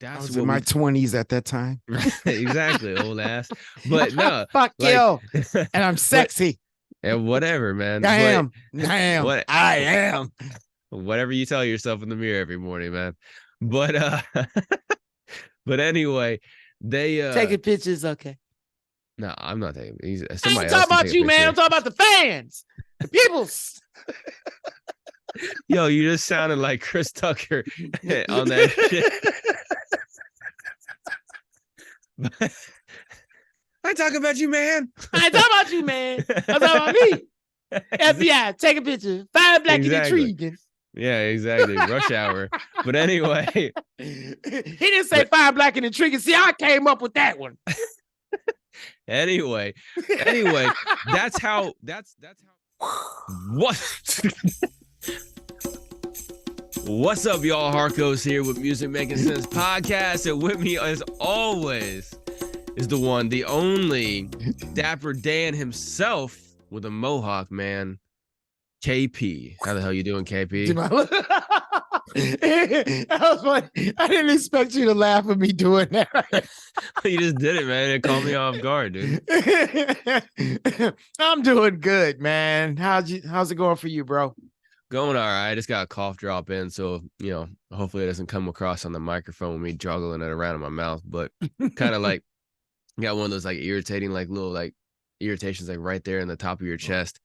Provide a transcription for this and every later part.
I that's was what in my we 20s at that time. exactly, old ass. But no, Fuck like, you. And I'm but sexy. and whatever, man. I But am. I am. what I am. whatever you tell yourself in the mirror every morning, man. But but anyway, they Taking pictures, okay. no, I'm not taking. I Somebody ain't else talking can about take a you, man. I'm picture. talking about the fans, the peoples. Yo, you just sounded like Chris Tucker on that shit. I talk about you, man. I ain't talking about you, man. I'm talking about me. FBI, take a picture. Fine, black, and Exactly. intriguing. Yeah, exactly. Rush hour. But anyway, he didn't say but fine, black, and intriguing. See, I came up with that one. anyway, that's how what what's up, y'all? Harco's here with Music Making Sense podcast, and with me as always is the one, the only Dapper Dan himself with a mohawk, man. KP. How the hell you doing, KP? That was funny. I didn't expect you to laugh at me doing that. You just did it, man. It caught me off guard, dude. I'm doing good, man. How's it going for you, bro? Going all right. I just got a cough drop in, so hopefully it doesn't come across on the microphone with me juggling it around in my mouth. But kind of like got one of those like irritating, like little like irritations like right there in the top of your chest.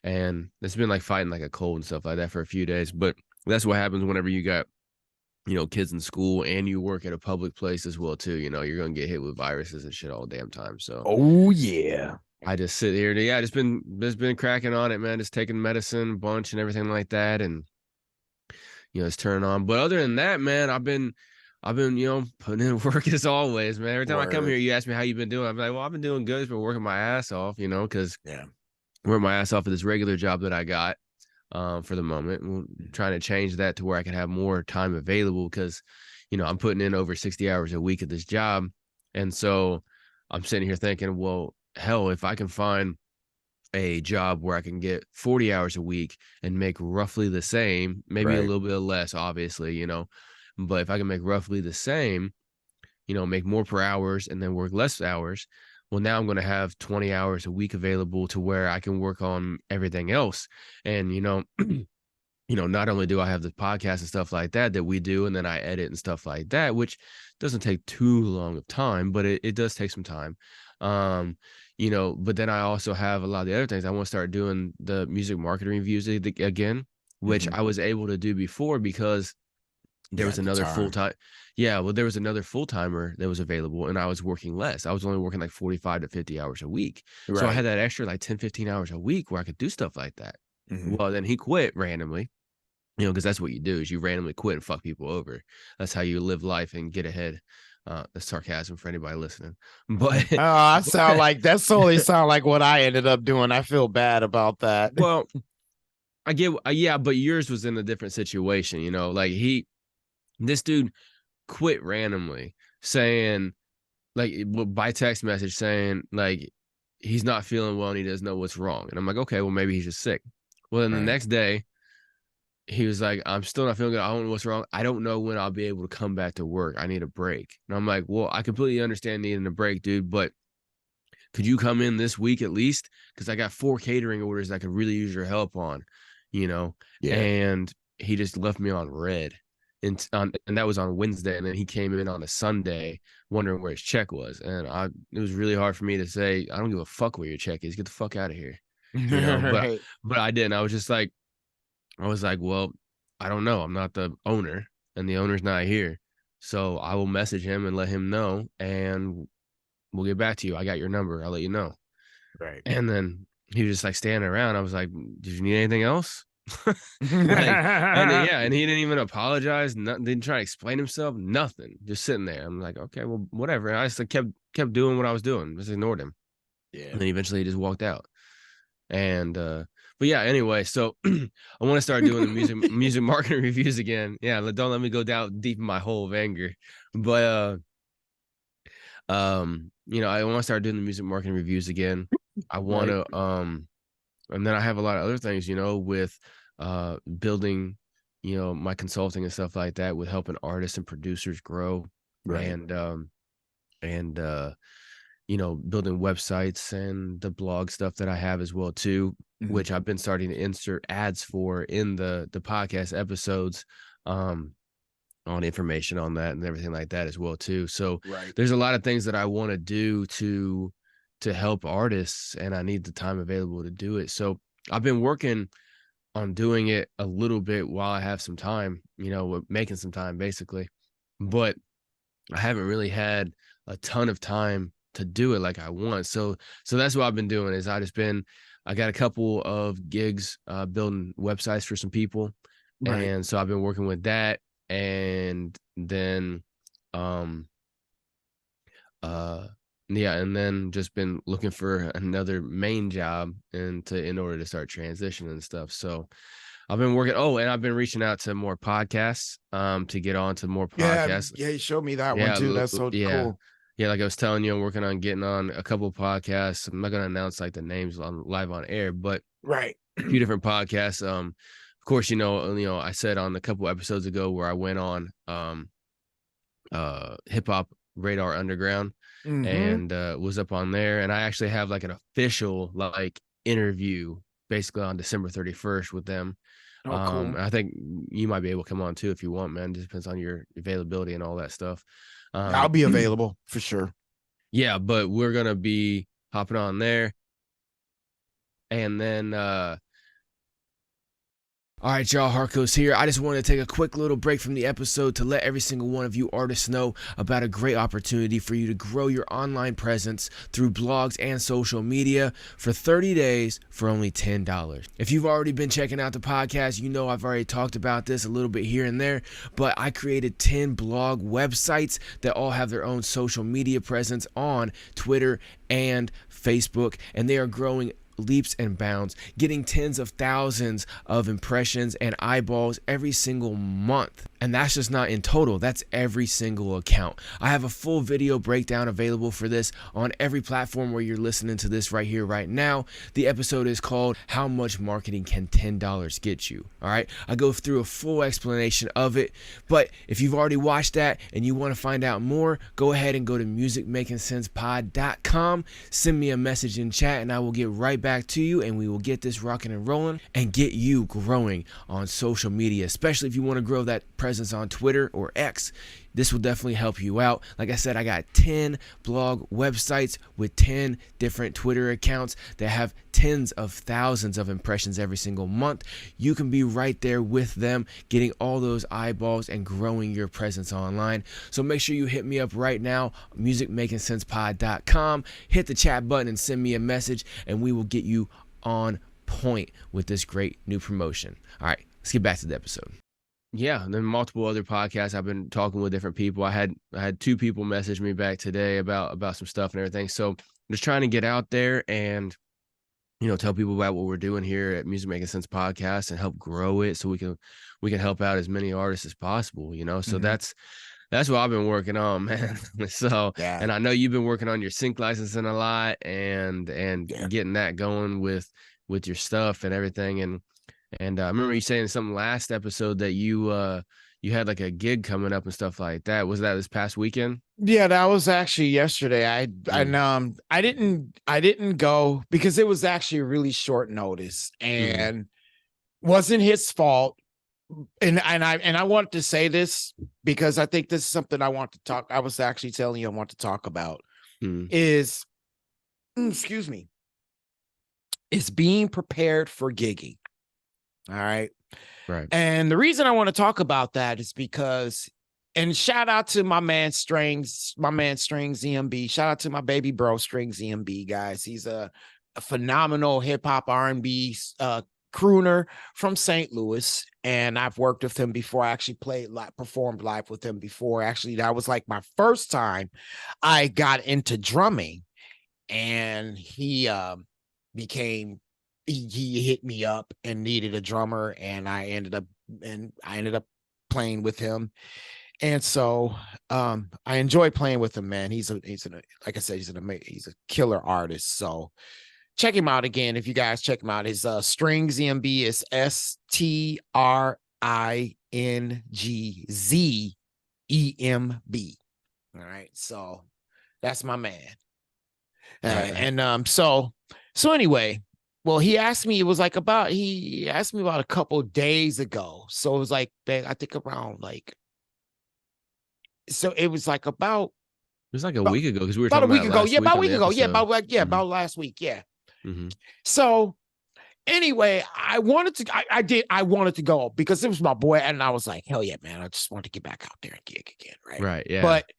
And it's been like fighting like a cold and stuff like that for a few days. But that's what happens whenever you got, kids in school and you work at a public place as well, too. You're going to get hit with viruses and shit all the damn time. So, oh, yeah. I just sit here. Yeah, just been cracking on it, man. Just taking medicine a bunch and everything like that. And, it's turning on. But other than that, man, I've been, putting in work as always, man. Every time I come here, you ask me how you've been doing. I'm like, well, I've been doing good. I've been working my ass off, because working my ass off at this regular job that I got for the moment. I'm trying to change that to where I can have more time available because, I'm putting in over 60 hours a week at this job. And so I'm sitting here thinking, well, hell, if I can find a job where I can get 40 hours a week and make roughly the same, maybe a little bit less, obviously, but if I can make roughly the same, make more per hours and then work less hours, well, now I'm going to have 20 hours a week available to where I can work on everything else. And, not only do I have the podcast and stuff like that we do, and then I edit and stuff like that, which doesn't take too long of time, but it does take some time. But then I also have a lot of the other things. I want to start doing the music marketing reviews again, which I was able to do before because there was another full-time. Yeah, well, there was another full-timer that was available and I was working less. I was only working like 45 to 50 hours a week. Right. So I had that extra like 10, 15 hours a week where I could do stuff like that. Well, then he quit randomly, because that's what you do is you randomly quit and fuck people over. That's how you live life and get ahead. That's sarcasm for anybody listening. But I sound like that's totally sound like what I ended up doing. I feel bad about that. Well, I get, yeah, but yours was in a different situation, like this dude quit randomly saying like by text message saying like he's not feeling well and he doesn't know what's wrong. And I'm like, okay, well, maybe he's just sick. Well, then the next day he was like, I'm still not feeling good. I don't know what's wrong. I don't know when I'll be able to come back to work. I need a break. And I'm like, well, I completely understand needing a break, dude, but could you come in this week at least? Because I got 4 catering orders I could really use your help on, And he just left me on red. And that was on Wednesday, and then he came in on a Sunday wondering where his check was. And it was really hard for me to say, I don't give a fuck where your check is. Get the fuck out of here. Right. But I didn't. I was like, well, I don't know. I'm not the owner, and the owner's not here. So I will message him and let him know, and we'll get back to you. I got your number. I'll let you know. Right. And then he was just like standing around. I was like, did you need anything else? And he didn't even apologize. Didn't try to explain himself. Nothing. Just sitting there. I'm like, okay, well, whatever. And I just kept doing what I was doing. Just ignored him. Yeah. And then eventually he just walked out. And but yeah, anyway, so I want to start doing the music marketing reviews again. Yeah, don't let me go down deep in my hole of anger. But I want to start doing the music marketing reviews again. I want to and then I have a lot of other things, with building, my consulting and stuff like that with helping artists and producers grow. and building websites and the blog stuff that I have as well too, which I've been starting to insert ads for in the podcast episodes, on information on that and everything like that as well too. So there's a lot of things that I want to do to help artists, and I need the time available to do it. So I've been working on doing it a little bit while I have some time, making some time basically, but I haven't really had a ton of time to do it like I want. So that's what I've been doing is I got a couple of gigs building websites for some people. And so I've been working with that, and then and then just been looking for another main job in order to start transitioning and stuff. So I've been working. Oh, and I've been reaching out to more podcasts to get on to more podcasts. Yeah, you showed me that one too. That's so cool. Yeah, like I was telling you, I'm working on getting on a couple of podcasts. I'm not going to announce like the names live on air, but a few different podcasts. Of course, I said on a couple episodes ago where I went on Hip Hop Radar Underground and was up on there, and I actually have like an official like interview basically on December 31st with them. Cool. I think you might be able to come on too if you want, man. It just depends on your availability and all that stuff. I'll be available for sure. Yeah, but we're gonna be hopping on there, and then all right, y'all, Harkos here. I just wanted to take a quick little break from the episode to let every single one of you artists know about a great opportunity for you to grow your online presence through blogs and social media for 30 days for only $10. If you've already been checking out the podcast, I've already talked about this a little bit here and there, but I created 10 blog websites that all have their own social media presence on Twitter and Facebook, and they are growing leaps and bounds, getting tens of thousands of impressions and eyeballs every single month. And that's just not in total, that's every single account. I have a full video breakdown available for this on every platform where you're listening to this right here, right now. The episode is called How Much Marketing Can $10 Get You? All right, I go through a full explanation of it, but if you've already watched that and you want to find out more, go ahead and go to musicmakingsensepod.com, send me a message in chat, and I will get right back to you, and we will get this rocking and rolling and get you growing on social media, especially if you want to grow that presence on Twitter or X. This will definitely help you out. Like I said, I got 10 blog websites with 10 different Twitter accounts that have tens of thousands of impressions every single month. You can be right there with them, getting all those eyeballs and growing your presence online. So make sure you hit me up right now, musicmakingsensepod.com. Hit the chat button and send me a message, and we will get you on point with this great new promotion. All right, let's get back to the episode. Yeah, and then multiple other podcasts. I've been talking with different people. I had 2 people message me back today about some stuff and everything. So I'm just trying to get out there and tell people about what we're doing here at Music Making Sense Podcast and help grow it so we can help out as many artists as possible. So that's what I've been working on, man. So and I know you've been working on your sync licensing a lot and getting that going with your stuff and everything. And I remember you saying something last episode that you had like a gig coming up and stuff like that. Was that this past weekend? Yeah, that was actually yesterday. I didn't go because it was actually really short notice and wasn't his fault. And I wanted to say this because I think this is something I want to talk. I was actually telling you I want to talk about is being prepared for gigging. All right. Right. And the reason I want to talk about that is because, and shout out to my man Strings EMB. Shout out to my baby bro Strings EMB, guys. He's a phenomenal hip hop R&B crooner from St. Louis, and I've worked with him before. I actually performed live with him before. Actually, that was like my first time I got into drumming, and he hit me up and needed a drummer, and I ended up playing with him. And so I enjoy playing with him, man. He's like I said, he's a killer artist. So check him out again. If you guys check him out, his Strings EMB is STRINGZEMB. All right. So that's my man. Right. So anyway, well, he asked me, he asked me about a couple of days ago. So it was like, I think around like, so it was like about It was like a week ago because we were about a talking week about ago. last Yeah, week about a on week the ago. Yeah, episode. about last week. Yeah. Mhm. So anyway, I wanted to go because it was my boy, and I was like, hell yeah, man, I just want to get back out there and gig again, right? Right. Yeah. But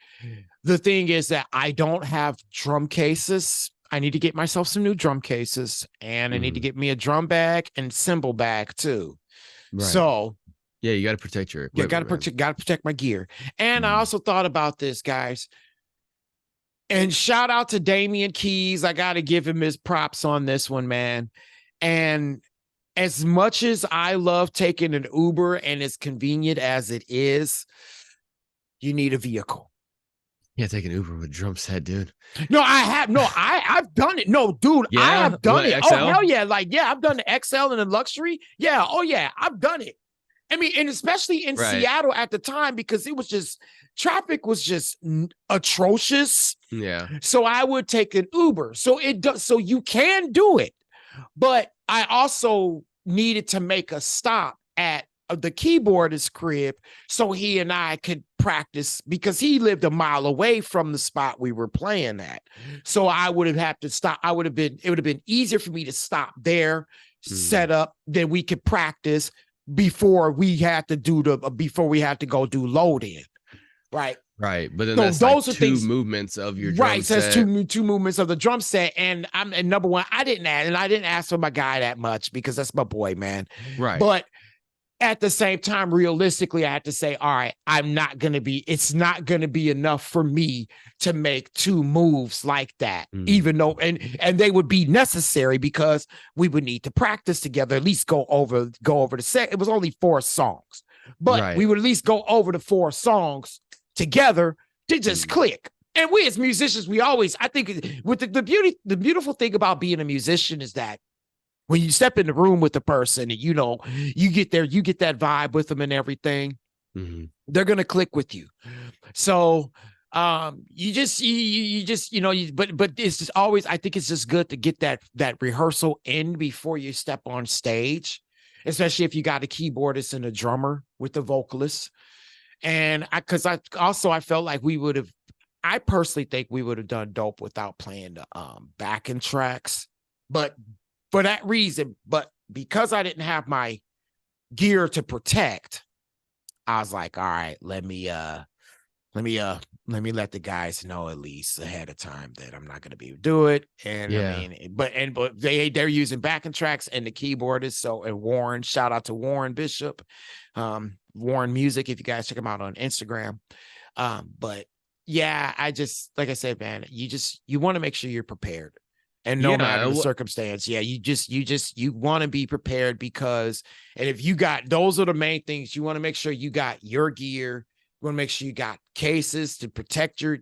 the thing is that I don't have drum cases. I need to get myself some new drum cases, and I need to Mhm. get me a drum bag and cymbal bag too. Right. So yeah, you got to protect your yeah, equipment. got to protect my gear. And I also thought about this, guys. And shout out to Damian Keys. I got to give him his props on this one, man. And as much as I love taking an Uber and as convenient as it is, you need a vehicle. Yeah, take an Uber with drum set, dude. No, I've done it. No, dude, Yeah? I have done it. XL? Oh, hell yeah. Like, yeah, I've done the XL and the luxury. Yeah. Oh, yeah, I've done it. I mean, and especially in Seattle at the time, because it was just, traffic was just atrocious. Yeah. So I would take an Uber. So you can do it. But I also needed to make a stop at the keyboardist crib so he and I could practice, because he lived a mile away from the spot we were playing at. So I would have had to stop. It would have been easier for me to stop there, set up, then we could practice before we had to go do load in. Right. Right. But then So that's those like are two things, movements of your drum right. So set. that's two movements of the drum set. And number one, I didn't ask for my guy that much because that's my boy, man. Right. But at the same time, realistically, I had to say, all right, it's not going to be enough for me to make two moves like that, even though, and they would be necessary because we would need to practice together, at least go over the set. It was only 4 songs, but we would at least go over the 4 songs together to just click. And we as musicians, I think with the beautiful thing about being a musician is that when you step in the room with the person and, you get that vibe with them and everything, they're going to click with you. So, but it's just always, I think it's just good to get that rehearsal in before you step on stage, especially if you got a keyboardist and a drummer with the vocalist. And I felt like I personally think we would have done dope without playing the backing tracks, but for that reason, but because I didn't have my gear to protect, I was like, all right, let me let the guys know at least ahead of time that I'm not going to be able to do it. And I mean, but they're using backing tracks and the keyboardist. And Warren, shout out to Warren Bishop, Warren Music, if you guys check him out on Instagram. But yeah, like I said, man, you want to make sure you're prepared. And no matter the circumstance, you want to be prepared because, and if you got, those are the main things. You want to make sure you got your gear. You want to make sure you got cases to protect your,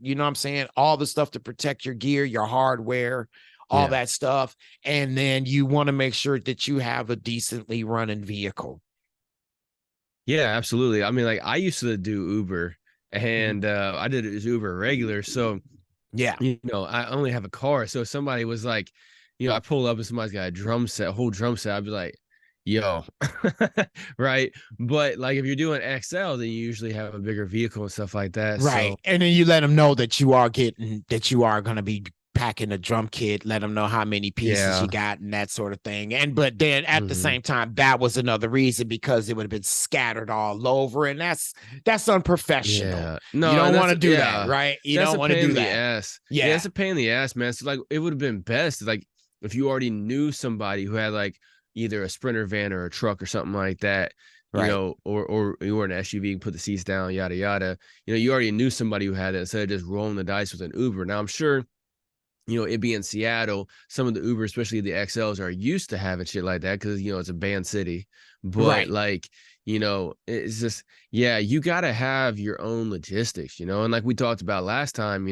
all the stuff to protect your gear, your hardware, all that stuff. And then you want to make sure that you have a decently running vehicle. Yeah, absolutely. I mean, like I used to do Uber and I did Uber regular. So yeah, I only have a car. So if somebody was like, I pull up and somebody's got a whole drum set, I'd be like, yo, right. But like if you're doing XL, then you usually have a bigger vehicle and stuff like that. Right. So, and then you let them know that you are going to be packing a drum kit, let them know how many pieces you got and that sort of thing. But then at the same time, that was another reason, because it would have been scattered all over, and that's unprofessional. Yeah. No, you don't want to do that, right? You don't want to do that. Yeah, it's a pain in the ass, man. So like it would have been best like if you already knew somebody who had like either a Sprinter van or a truck or something like that. Right. Or you were an SUV and put the seats down, yada yada. You already knew somebody who had it instead of just rolling the dice with an Uber. Now I'm sure it being Seattle, some of the Uber, especially the XLs, are used to having shit like that because, it's a band city. But it's just, you got to have your own logistics, and like we talked about last time,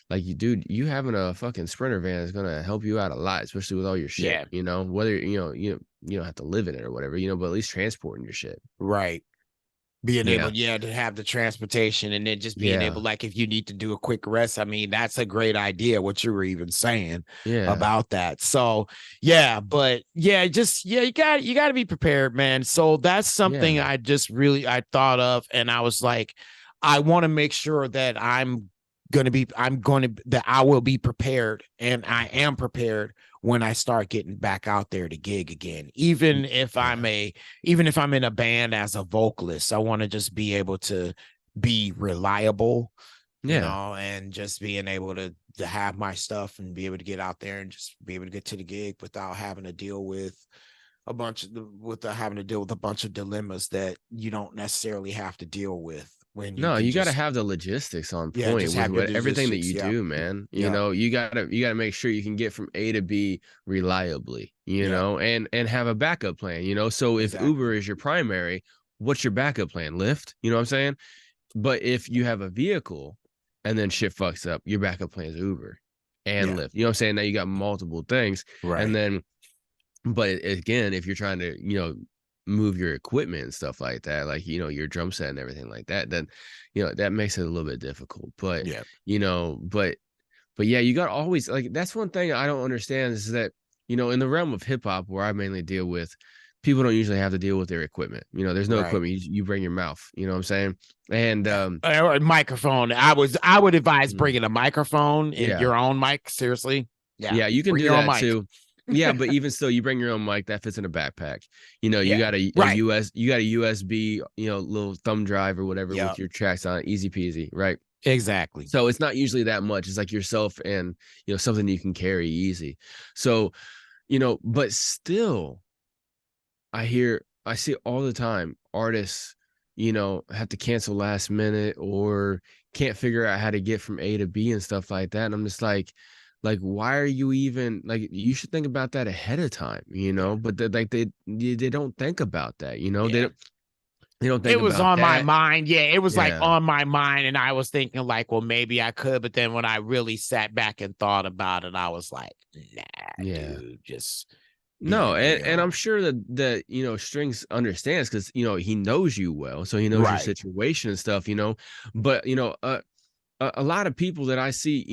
like you having a fucking Sprinter van is going to help you out a lot, especially with all your shit, whether, you don't have to live in it or whatever, but at least transporting your shit. Right. Being able, Yeah. to have the transportation and then just being able, Yeah. like, if you need to do a quick rest, I mean, that's a great idea, what you were even saying Yeah. about that. So, yeah, but you got to be prepared, man. So that's something Yeah. I thought of, and I was like, I want to make sure that that I will be prepared, and I am prepared when I start getting back out there to gig again. Even if I'm in a band as a vocalist, I want to just be able to be reliable, Yeah. and just being able to have my stuff and be able to get out there and just be able to get to the gig without having to deal with having to deal with a bunch of dilemmas that you don't necessarily have to deal with when you No, can you got to just have the logistics on point just with have your everything that logistics. you Yeah. do, man. You Yeah. know, you gotta make sure you can get from A to B reliably, Yeah. and have a backup plan, So if Exactly. Uber is your primary, what's your backup plan? Lyft, you know what I'm saying? But if you have a vehicle and then shit fucks up, your backup plan is Uber and Yeah. Lyft. You know what I'm saying? Now you got multiple things. Right. And then, but again, if you're trying to, move your equipment and stuff like that, like, your drum set and everything like that, then, that makes it a little bit difficult. But, Yeah. but yeah, you got always, like, that's one thing I don't understand is that, in the realm of hip hop where I mainly deal with, people don't usually have to deal with their equipment. There's no Right. equipment. You bring your mouth, you know what I'm saying? And Or a microphone. I would advise bringing a microphone and Yeah. your own mic. Seriously. Yeah, you can Bring do your own that mic. too. Yeah, but even still, you bring your own mic that fits in a backpack. You Yeah. got a Right. you got a USB, little thumb drive or whatever Yeah. with your tracks on it, easy peasy, right? Exactly. So it's not usually that much. It's like yourself and something you can carry easy. So, but still, I see all the time artists, have to cancel last minute or can't figure out how to get from A to B and stuff like that. And I'm just like, why are you even like? You should think about that ahead of time, But they don't think about that, They don't think It was about on my that. mind. Yeah, it was like Yeah. on my mind, and I was thinking like, well, maybe I could. But then when I really sat back and thought about it, I was like, nah, Yeah. dude, just No, being and I'm real. sure that Strings understands because he knows you well, so he knows your Right. situation and stuff, But a lot of people that I see,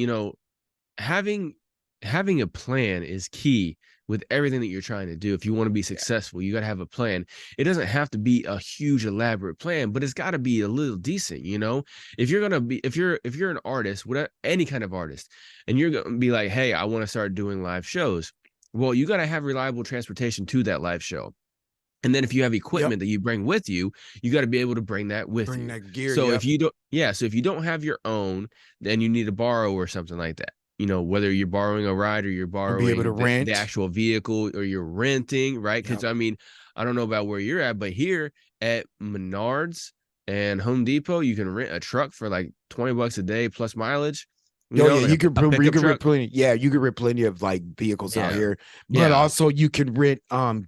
having a plan is key with everything that you're trying to do. If you want to be successful, you got to have a plan. It doesn't have to be a huge elaborate plan, but it's got to be a little decent, If you're going to be if you're an artist, whatever, any kind of artist, and you're going to be like, "Hey, I want to start doing live shows." Well, you got to have reliable transportation to that live show. And then if you have equipment that you bring with you, you got to be able to bring that with Bring you. that gear. So if you don't have your own, then you need to borrow or something like that. Whether you're borrowing a ride or you're borrowing able to rent. the actual vehicle or you're renting, right? Because Yep. I mean, I don't know about where you're at, but here at Menards and Home Depot, you can rent a truck for like $20 a day plus mileage. Like you could a pickup truck. rent plenty. Yeah, you could rent plenty of like vehicles out Yeah. here, but Yeah. also you can rent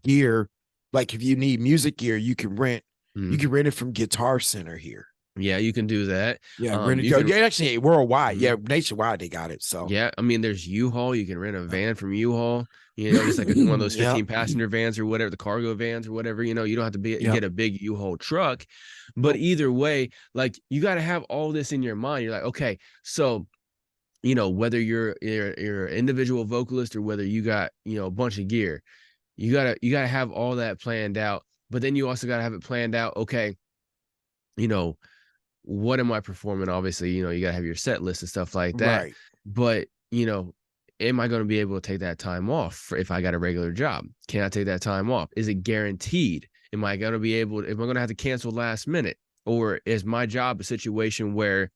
gear. Like if you need music gear, you can rent. You can rent it from Guitar Center here. Yeah, you can do that. Yeah, rent it. You can, Actually, worldwide. Yeah, nationwide they got it. So yeah, I mean, there's U-Haul. You can rent a van from U-Haul. Just like one of those 15 passenger vans or whatever, the cargo vans or whatever. You don't have to get a big U-Haul truck. But either way, like you got to have all this in your mind. You're like, okay, so whether you're an individual vocalist or whether you got a bunch of gear, you gotta have all that planned out. But then you also gotta have it planned out. Okay, what am I performing? Obviously, you gotta have your set list and stuff like that. Right. But am I going to be able to take that time off if I got a regular job? Can I take that time off? Is it guaranteed? Am I going to have to cancel last minute? Or is my job a situation where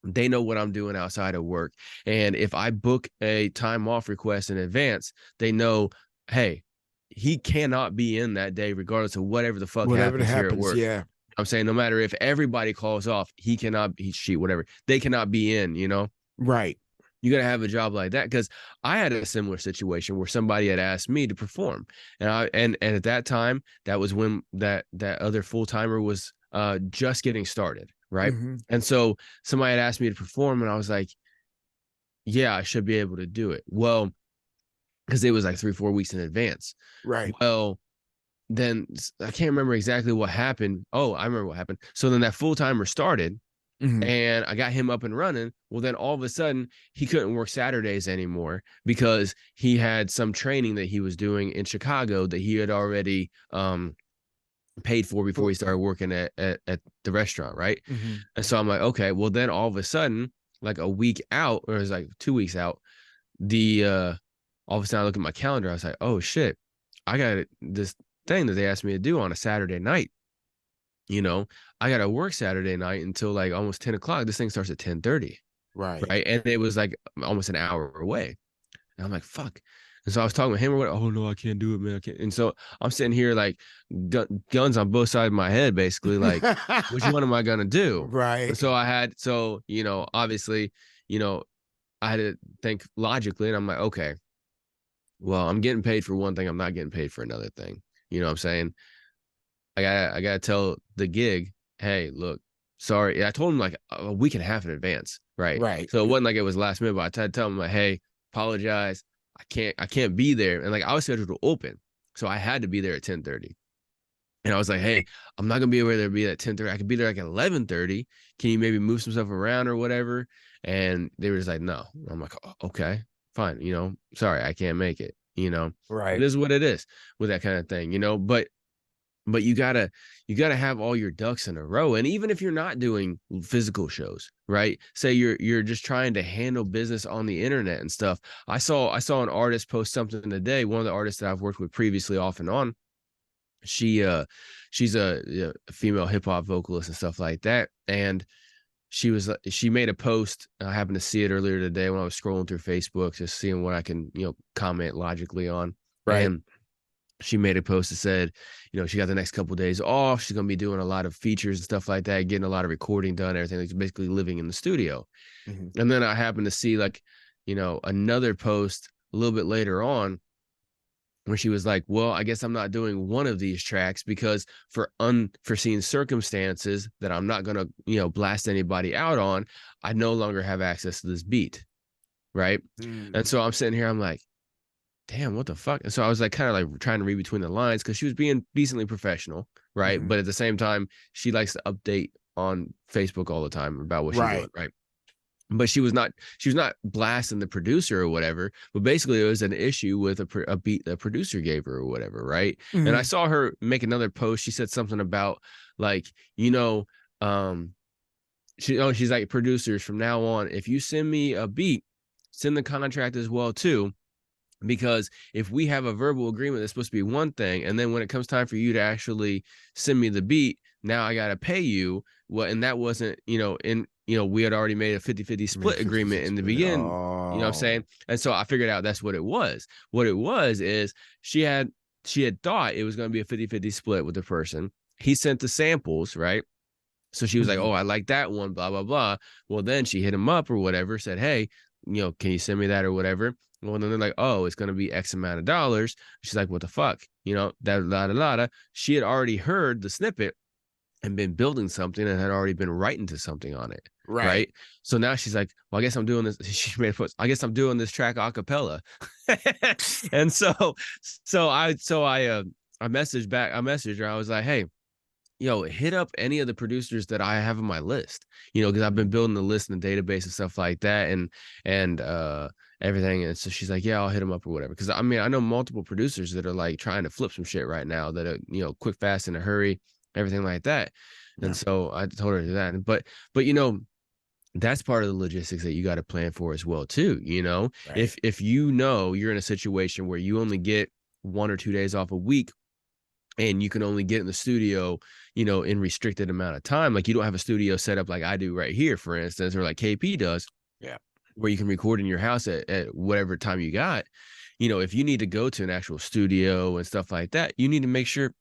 they know what I'm doing outside of work? And if I book a time off request in advance, they know, hey, he cannot be in that day, regardless of whatever the fuck happens here at work. Yeah. I'm saying no matter if everybody calls off, whatever. They cannot be in, Right. You got to have a job like that, because I had a similar situation where somebody had asked me to perform, and at that time, that was when that other full timer was just getting started, right? Mm-hmm. And so somebody had asked me to perform, and I was like, yeah, I should be able to do it. Well, because it was like 3-4 weeks in advance. Right. Well, then I can't remember exactly what happened. Oh, I remember what happened. So then that full timer started. And I got him up and running. Well, then all of a sudden he couldn't work Saturdays anymore because he had some training that he was doing in Chicago that he had already paid for before he started working at the restaurant, right? And so I'm like, okay, well then all of a sudden, like a week out, or it was like 2 weeks out, all of a sudden I look at my calendar, I was like, oh shit, I got this thing that they asked me to do on a Saturday night. You know, I got to work Saturday night until like almost 10 o'clock. This thing starts at 10:30. Right. And it was like almost an hour away. And I'm like, fuck. And so I was talking with him, or what? Oh no, I can't do it, man. I can't. And so I'm sitting here like guns on both sides of my head, basically, like, which one am I gonna do? Right. So obviously, I had to think logically, and I'm like, okay, well, I'm getting paid for one thing, I'm not getting paid for another thing. You know what I'm saying? I gotta tell the gig, hey, look, sorry. I told him like a week and a half in advance, right? Right. So it wasn't like it was last minute, but I tried to tell him like, hey, apologize. I can't be there. And like I was scheduled to open. So I had to be there at 10:30. And I was like, hey, I'm not gonna be able to be at 10:30. I could be there like at 11:30. Can you maybe move some stuff around or whatever? And they were just like, no. I'm like, oh, okay, fine. Sorry, I can't make it. Right. It is what it is with that kind of thing, but you gotta have all your ducks in a row. And even if you're not doing physical shows, right? Say you're just trying to handle business on the internet and stuff. I saw an artist post something today. One of the artists that I've worked with previously off and on, she's a female hip-hop vocalist and stuff like that. And she made a post. I happened to see it earlier today when I was scrolling through Facebook, just seeing what I can, comment logically on. Right. And she made a post that said, she got the next couple of days off. She's going to be doing a lot of features and stuff like that, getting a lot of recording done, everything. Like basically living in the studio. And then I happened to see another post a little bit later on where she was like, well, I guess I'm not doing one of these tracks because for unforeseen circumstances that I'm not going to, blast anybody out on, I no longer have access to this beat. Right. And so I'm sitting here, I'm like, damn, what the fuck? And so I was like kind of like trying to read between the lines because she was being decently professional, right? But at the same time, she likes to update on Facebook all the time about what she's doing, right? But she was not blasting the producer or whatever, but basically it was an issue with a beat the producer gave her or whatever, right? And I saw her make another post. She said something about like, she's like, producers, from now on, if you send me a beat, send the contract as well too. Because if we have a verbal agreement that's supposed to be one thing, and then when it comes time for you to actually send me the beat, now I got to pay you. Well, and that wasn't, we had already made a 50-50 split agreement in the beginning, you know what I'm saying? And so I figured out that's what it was. What it was is she had thought it was going to be a 50-50 split with the person. He sent the samples, right? So she was like, oh, I like that one, blah, blah, blah. Well, then she hit him up or whatever, said, hey, can you send me that or whatever? Well, then they're like, oh, it's going to be X amount of dollars. She's like, what the fuck? That. She had already heard the snippet and been building something and had already been writing to something on it. Right. So now she's like, well, I guess I'm doing this. She made a post. I guess I'm doing this track a cappella. And so I messaged back. I messaged her. I was like, hey, hit up any of the producers that I have on my list, because I've been building the list and the database and stuff like that. And everything. And so she's like, yeah, I'll hit him up or whatever. Cause I know multiple producers that are like trying to flip some shit right now that are, quick, fast, in a hurry, everything like that. And so I told her to do that. But that's part of the logistics that you got to plan for as well too. Right. If you're in a situation where you only get 1 or 2 days off a week, and you can only get in the studio, in restricted amount of time, like you don't have a studio set up like I do right here, for instance, or like KP does. Yeah. Where you can record in your house at whatever time you got. If you need to go to an actual studio and stuff like that, you need to make sure,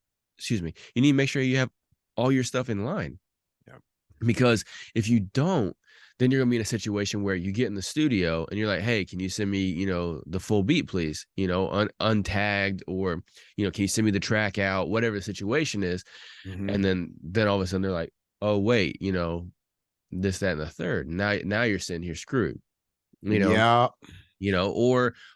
you have all your stuff in line. Yeah. Because if you don't, then you're gonna be in a situation where you get in the studio and you're like, hey, can you send me, the full beat, please? Untagged, or, can you send me the track out, whatever the situation is. And then all of a sudden they're like, oh, wait, this, that, and the third. Now you're sitting here screwed. You know,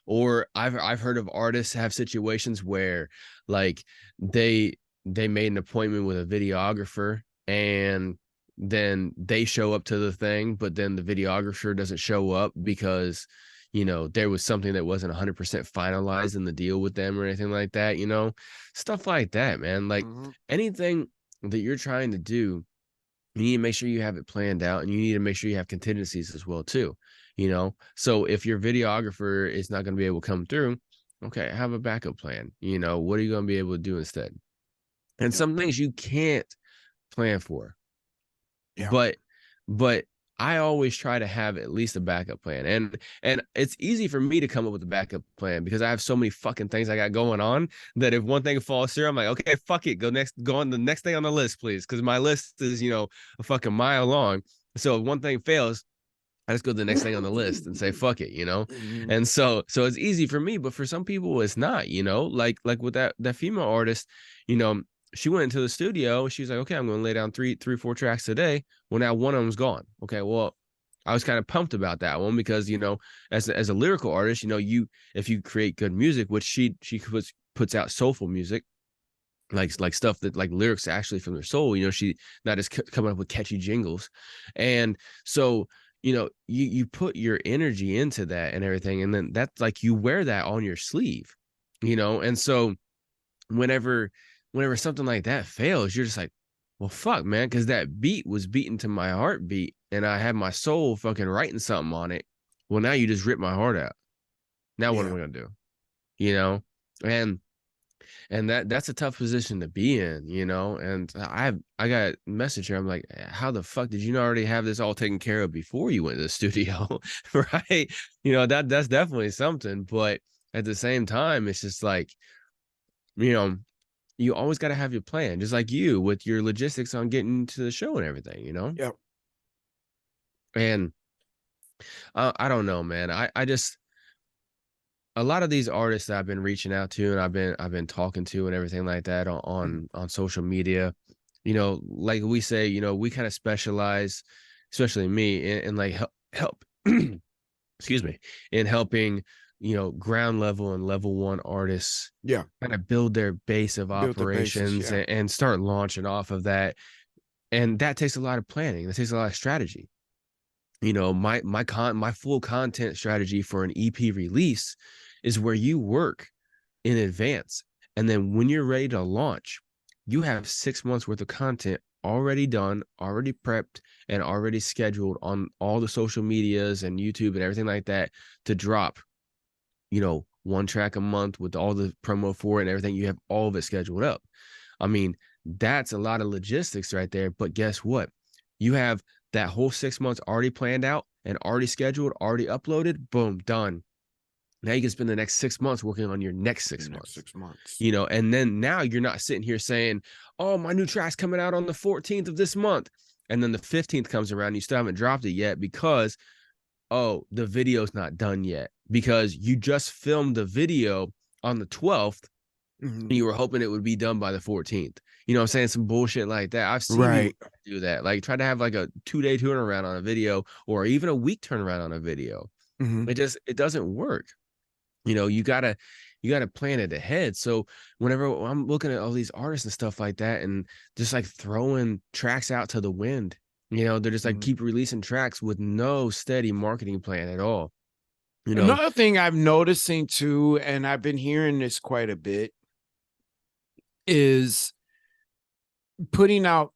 or I've heard of artists have situations where like they made an appointment with a videographer, and then they show up to the thing, but then the videographer doesn't show up because, you know, there was something that wasn't 100% finalized in the deal with them or anything like that, you know, stuff like that, man. Like anything that you're trying to do, you need to make sure you have it planned out, and you need to make sure you have contingencies as well too, you know. So if your videographer is not going to be able to come through, okay, have a backup plan. You know, what are you going to be able to do instead? And some things you can't plan for. Yeah. But I always try to have at least a backup plan. And it's easy for me to come up with a backup plan because I have so many fucking things I got going on that if one thing falls through, I'm like, okay, fuck it. Go on the next thing on the list, please. Because my list is, you know, a fucking mile long. So if one thing fails, I just go to the next thing on the list and say, fuck it, you know? And so it's easy for me, but for some people it's not, you know, like with that female artist, you know, she went into the studio. She's like, okay, I'm going to lay down three, 4 tracks today. Well, now one of them's gone. Okay. Well, I was kind of pumped about that one because, you know, as a lyrical artist, you know, if you create good music, which she puts out soulful music, like stuff that like lyrics actually from their soul, you know, she not just coming up with catchy jingles. And so, you know, you put your energy into that and everything. And then that's like, you wear that on your sleeve, you know? And so whenever something like that fails, you're just like, well, fuck, man, because that beat was beaten to my heartbeat and I had my soul fucking writing something on it. Well, now you just ripped my heart out. Now what am I gonna do? You know, and that's a tough position to be in, you know. And I got a message here. I'm like, how the fuck did you not already have this all taken care of before you went to the studio? Right? You know, that's definitely something. But at the same time, it's just like, you know, you always got to have your plan, just like you with your logistics on getting to the show and everything, you know? Yep. And I don't know, man. I just, a lot of these artists that I've been reaching out to and I've been talking to and everything like that on social media, you know, like we say, you know, we kind of specialize, especially me, in like help excuse me, in helping, you know, ground level and level 1 artists kind of build their base of operations and start launching off of that. And that takes a lot of planning. That takes a lot of strategy. You know, my full content strategy for an EP release is where you work in advance. And then when you're ready to launch, you have 6 months worth of content already done, already prepped, and already scheduled on all the social medias and YouTube and everything like that to drop, you know, 1 track a month with all the promo for it and everything. You have all of it scheduled up. I mean, that's a lot of logistics right there. But guess what? You have that whole 6 months already planned out and already scheduled, already uploaded. Boom, done. Now you can spend the next 6 months working on your next 6 months. 6 months. You know, and then now you're not sitting here saying, oh, my new track's coming out on the 14th of this month. And then the 15th comes around, you still haven't dropped it yet because, oh, the video's not done yet. Because you just filmed the video on the 12th. And you were hoping it would be done by the 14th. You know what I'm saying? Some bullshit like that. I've seen people do that. Like try to have like a 2-day turnaround on a video or even a week turnaround on a video. It doesn't work. You know, you gotta plan it ahead. So whenever I'm looking at all these artists and stuff like that and just like throwing tracks out to the wind, you know, they're just like keep releasing tracks with no steady marketing plan at all. You know, another thing I'm noticing too, and I've been hearing this quite a bit, is putting out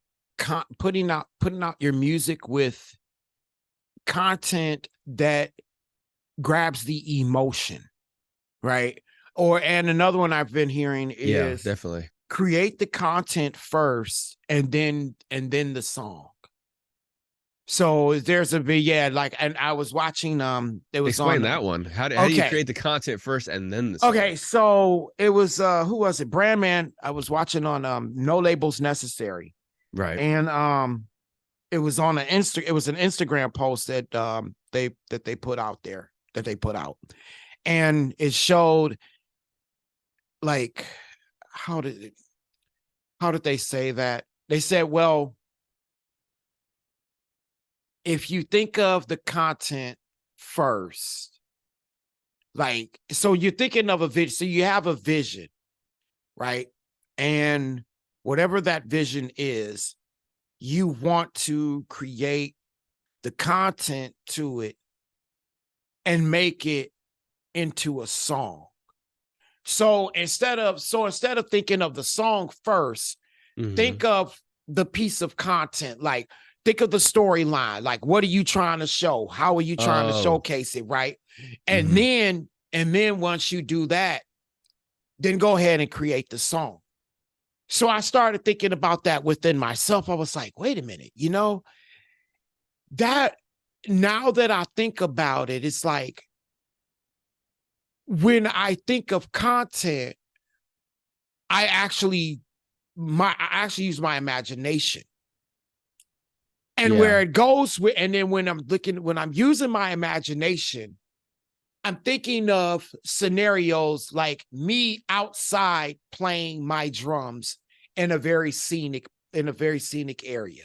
your music with content that grabs the emotion, right? And another one I've been hearing is definitely create the content first and then the song. So there's like, and I was watching, it was explain that one. How do you create the content first and then the song? Okay, so it was who was it? Brandman. I was watching on No Labels Necessary. Right. And it was on an Instagram post that they put out there, and it showed like how did they say that? They said, well, if you think of the content first, Like, so you're thinking of a vision. So you have a vision, right? And whatever that vision is, you want to create the content to it and make it into a song. So instead of thinking of the song first, think of the piece of content. Like, think of the storyline. Like, what are you trying to show? How are you trying to showcase it, right? And then once you do that, then go ahead and create the song. So I started thinking about that within myself. I was like, wait a minute, that now that I think about it, it's like when I think of content, I actually use my imagination. And where it goes with, and then when I'm using my imagination, I'm thinking of scenarios like me outside playing my drums in a very scenic area.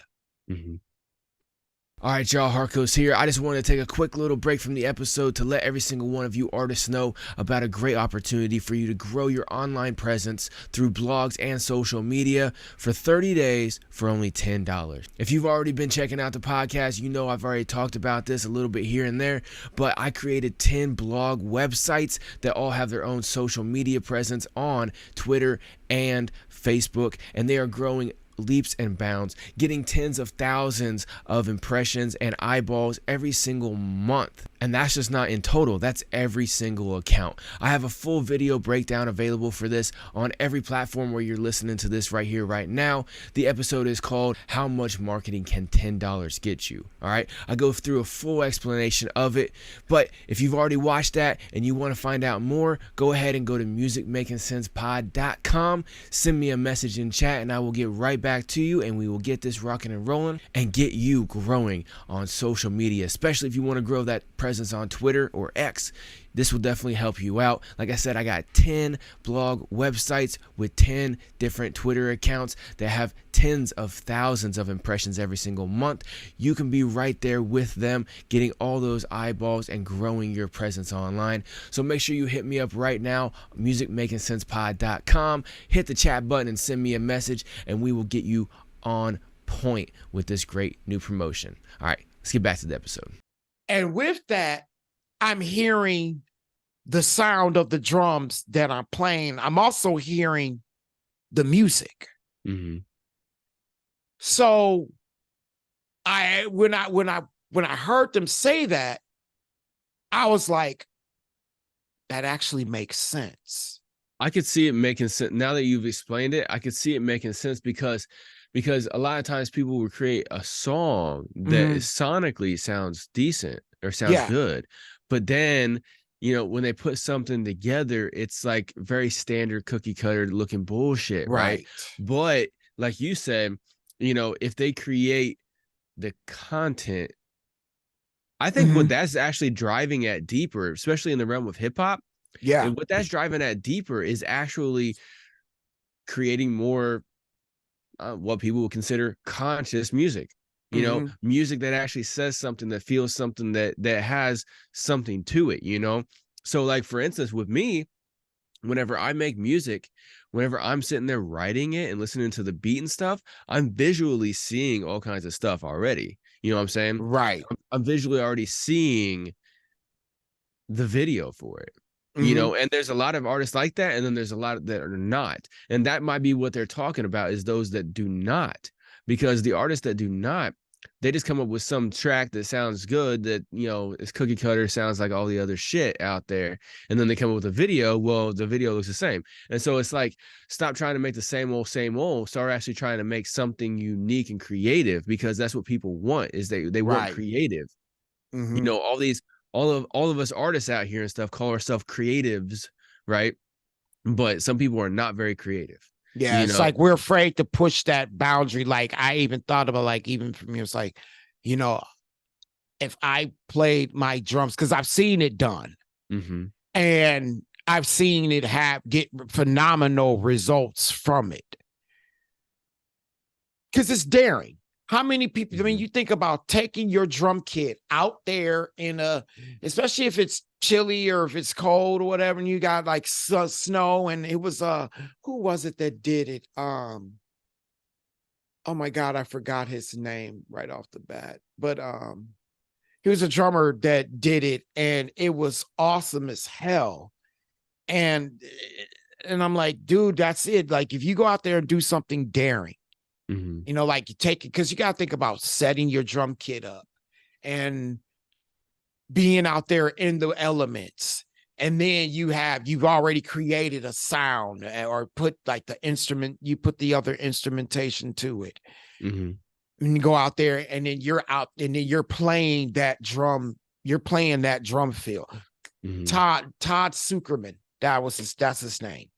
All right, y'all, Harkos here. I just wanted to take a quick little break from the episode to let every single one of you artists know about a great opportunity for you to grow your online presence through blogs and social media for 30 days for only $10. If you've already been checking out the podcast, you know I've already talked about this a little bit here and there, but I created 10 blog websites that all have their own social media presence on Twitter and Facebook, and they are growing leaps and bounds, getting tens of thousands of impressions and eyeballs every single month. And that's just not in total, that's every single account. I have a full video breakdown available for this on every platform where you're listening to this right here, right now. The episode is called How Much Marketing Can $10 Get You? All right, I go through a full explanation of it, but if you've already watched that and you want to find out more, go ahead and go to musicmakingsensepod.com, send me a message in chat, and I will get right back to you, and we will get this rocking and rolling and get you growing on social media, especially if you want to grow that presence on Twitter or X. This will definitely help you out. Like I said, I got 10 blog websites with 10 different Twitter accounts that have tens of thousands of impressions every single month. You can be right there with them, getting all those eyeballs and growing your presence online. So make sure you hit me up right now, musicmakingsensepod.com. Hit the chat button and send me a message, and we will get you on point with this great new promotion. All right, let's get back to the episode. And with that, I'm hearing the sound of the drums that I'm playing. I'm also hearing the music. So when I heard them say that, I was like, that actually makes sense. I could see it making sense. Now that you've explained it, I could see it making sense because a lot of times people will create a song that is sonically sounds decent or sounds good, but then when they put something together, it's like very standard cookie cutter looking bullshit, right? But like you said, if they create the content, I think what that's actually driving at deeper, especially in the realm of hip hop, and what that's driving at deeper is actually creating more what people would consider conscious music. Music that actually says something, that feels something, that has something to it, So like, for instance, with me, whenever I make music, whenever I'm sitting there writing it and listening to the beat and stuff, I'm visually seeing all kinds of stuff already. You know what I'm saying? Right. I'm visually already seeing the video for it. And there's a lot of artists like that, and then there's a lot that are not. And that might be what they're talking about, is those that do not. Because the artists that do not, they just come up with some track that sounds good, that is cookie cutter, sounds like all the other shit out there, and then they come up with a video. Well, the video looks the same. And so it's like, stop trying to make the same old, start actually trying to make something unique and creative, because that's what people want, is they want creative. All of us artists out here and stuff call ourselves creatives, right? But some people are not very creative. Yeah, it's like we're afraid to push that boundary. Like, I even thought about, like, even for me, it's like, if I played my drums, because I've seen it done, and I've seen it get phenomenal results from it, because it's daring. How many people? I mean, you think about taking your drum kit out there especially if it's chilly or if it's cold or whatever, and you got like snow, and it was who was it that did it? Oh my God, I forgot his name right off the bat, but he was a drummer that did it, and it was awesome as hell. And I'm like, dude, that's it. Like, if you go out there and do something daring. You know, like you take it, because you got to think about setting your drum kit up and being out there in the elements. And then you've already created a sound or put like the instrument, you put the other instrumentation to it. And you go out there, and then you're out, and then you're playing that drum fill. Todd Zuckerman, that's his name.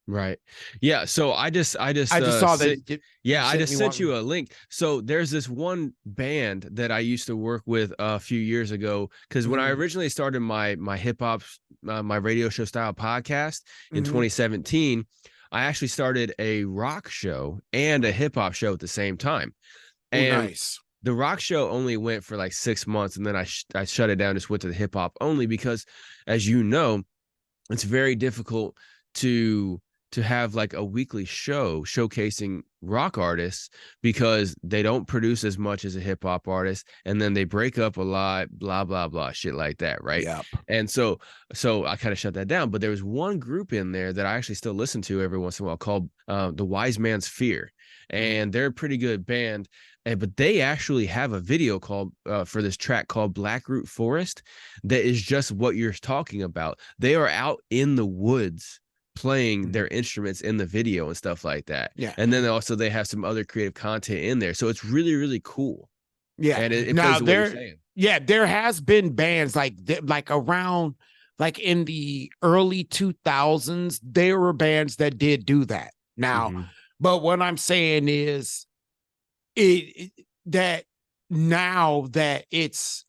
Right. Yeah. So I just saw that. I just sent you a link. So there's this one band that I used to work with a few years ago, because when I originally started my hip hop, my radio show style podcast in 2017, I actually started a rock show and a hip hop show at the same time. And nice. The rock show only went for like 6 months, and then I shut it down, just went to the hip hop only, because, as you know, it's very difficult to have like a weekly show showcasing rock artists, because they don't produce as much as a hip hop artist, and then they break up a lot, blah blah blah, shit like that, right? Yep. And so I kind of shut that down. But there was one group in there that I actually still listen to every once in a while, called The Wise Man's Fear, and they're a pretty good band. But they actually have a video called for this track called Black Root Forest that is just what you're talking about. They are out in the woods playing their instruments in the video and stuff like that. Yeah. And then also they have some other creative content in there. So it's really, really cool. Yeah. And it now plays what you're saying. Yeah, there has been bands like around, like in the early 2000s, there were bands that did do that. Now, but what I'm saying is that now that it's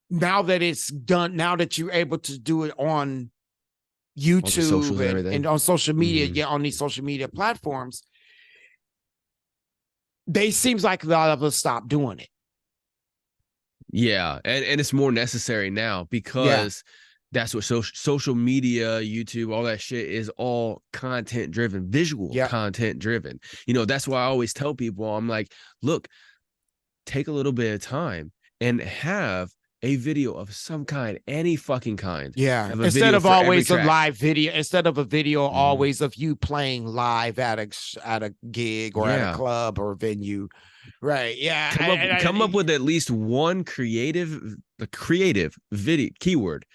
done, now that you're able to do it on YouTube and on social media, on these social media platforms, they seems like a lot of us stopped doing it. Yeah, and it's more necessary now, because that's what social media, YouTube, all that shit is all content driven, visual content driven. You know, that's why I always tell people, I'm like, look, take a little bit of time and have a video of some kind, any fucking kind. Yeah. Instead of always a live video, instead of a video always of you playing live at a gig or at a club or venue. Right. Yeah. Come up with at least one creative video, keyword,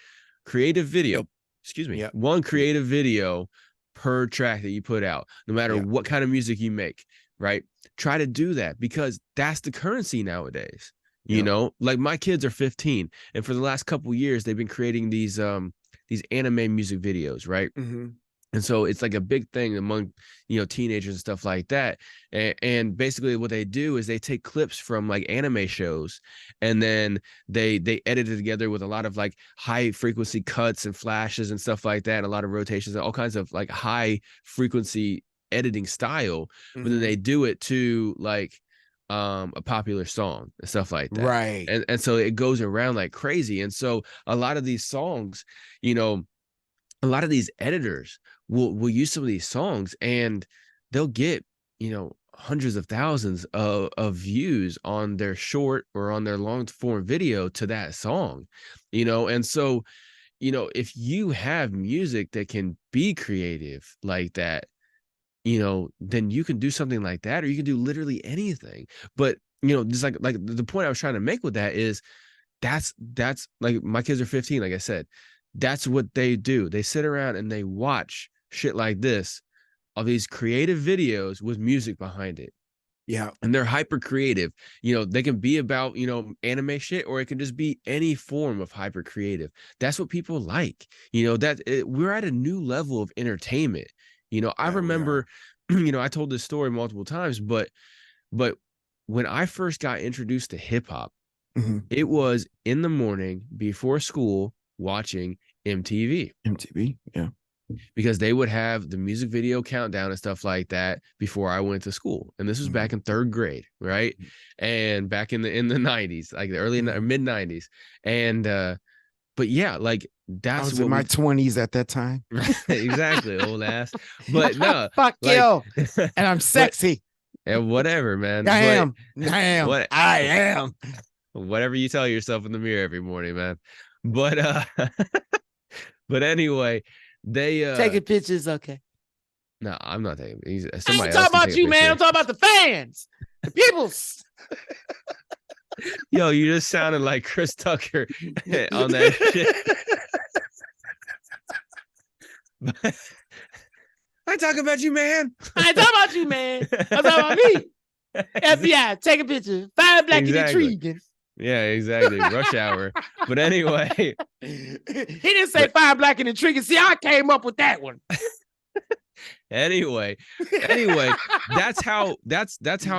creative video. Excuse me. One creative video per track that you put out, no matter what kind of music you make, right? Try to do that, because that's the currency nowadays. You know, like my kids are 15, and for the last couple of years, they've been creating these anime music videos, right? And so it's like a big thing among, you know, teenagers and stuff like that. And basically what they do is they take clips from like anime shows, and then they edit it together with a lot of like high frequency cuts and flashes and stuff like that, and a lot of rotations and all kinds of like high frequency editing style. But then they do it to like a popular song and stuff like that. Right. And so it goes around like crazy. And so a lot of these songs, you know, a lot of these editors will use some of these songs, and they'll get, you know, hundreds of thousands of views on their short or on their long form video to that song, you know. And so, you know, if you have music that can be creative like that, you know, then you can do something like that, or you can do literally anything. But, you know, just like the point I was trying to make with that is that's like, my kids are 15, like I said, that's what they do. They sit around and they watch shit like this, of these creative videos with music behind it. Yeah. And they're hyper creative. You know, they can be about, you know, anime shit, or it can just be any form of hyper creative. That's what people like. You know, we're at a new level of entertainment. You know, I remember, you know, I told this story multiple times, but when I first got introduced to hip hop, it was in the morning before school watching MTV. MTV, yeah. because they would have the music video countdown and stuff like that before I went to school. And this was back in 3rd grade, right? And back in the 90s, like the early mid 90s. And but yeah, like I that's was what in my 20s at that time. exactly, old ass. But no, fuck like, you. And I'm sexy. and whatever, man. I But am. what- I am. whatever you tell yourself in the mirror every morning, man. But but anyway, they Taking pictures, okay. no, I'm not taking. I ain't Somebody talking else can about take a you, man. I'm picture. talking about the fans, the peoples. Yo, you just sounded like Chris Tucker on that shit. I talk about you, man. I ain't talking about you, man. I'm talking about me. FBI, take a picture. Find black Exactly. and intriguing. Yeah, exactly. Rush hour. But anyway, He didn't say find black and intriguing. See, I came up with that one. anyway, that's how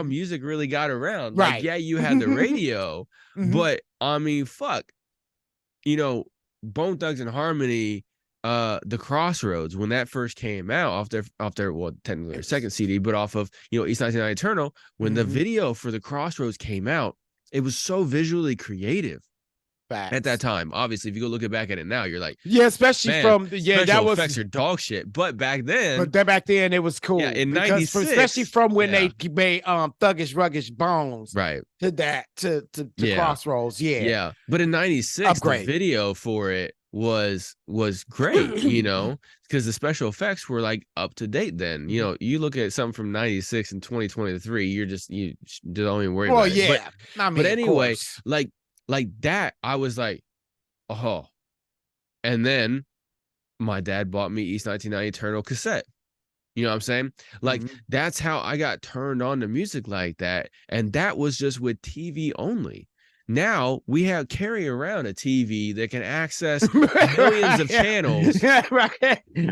music really got around. Right. Like, yeah, you had the radio, Mhm. but I mean, fuck, you know, Bone Thugs and Harmony, the Crossroads, when that first came out off their well, technically their second CD, but off of, you know, East 1990 Eternal, when the Mhm. video for the Crossroads came out, it was so visually creative at that time. Obviously, if you go look back at it now, you're like, Yeah, especially man, from that special was. effects are dog shit. But back then, But then back then it was cool. Yeah, in because 96, especially from when yeah. they made Thuggish Ruggish Bones right. to that to Yeah. Crossroads. Yeah. Yeah. But in 96, Upgrade. the video for it was great, you know, because the special effects were like up to date then. You know, you look at something from 96 and 2023, you don't even worry Well, about it. yeah. I mean, but of anyway, course. like that, I was like, oh. And then my dad bought me East 1990 Eternal cassette. You know what I'm saying? Like, Mhm. that's how I got turned on to music like that. And that was just with TV only. Now we carry around a TV that can access millions of channels right.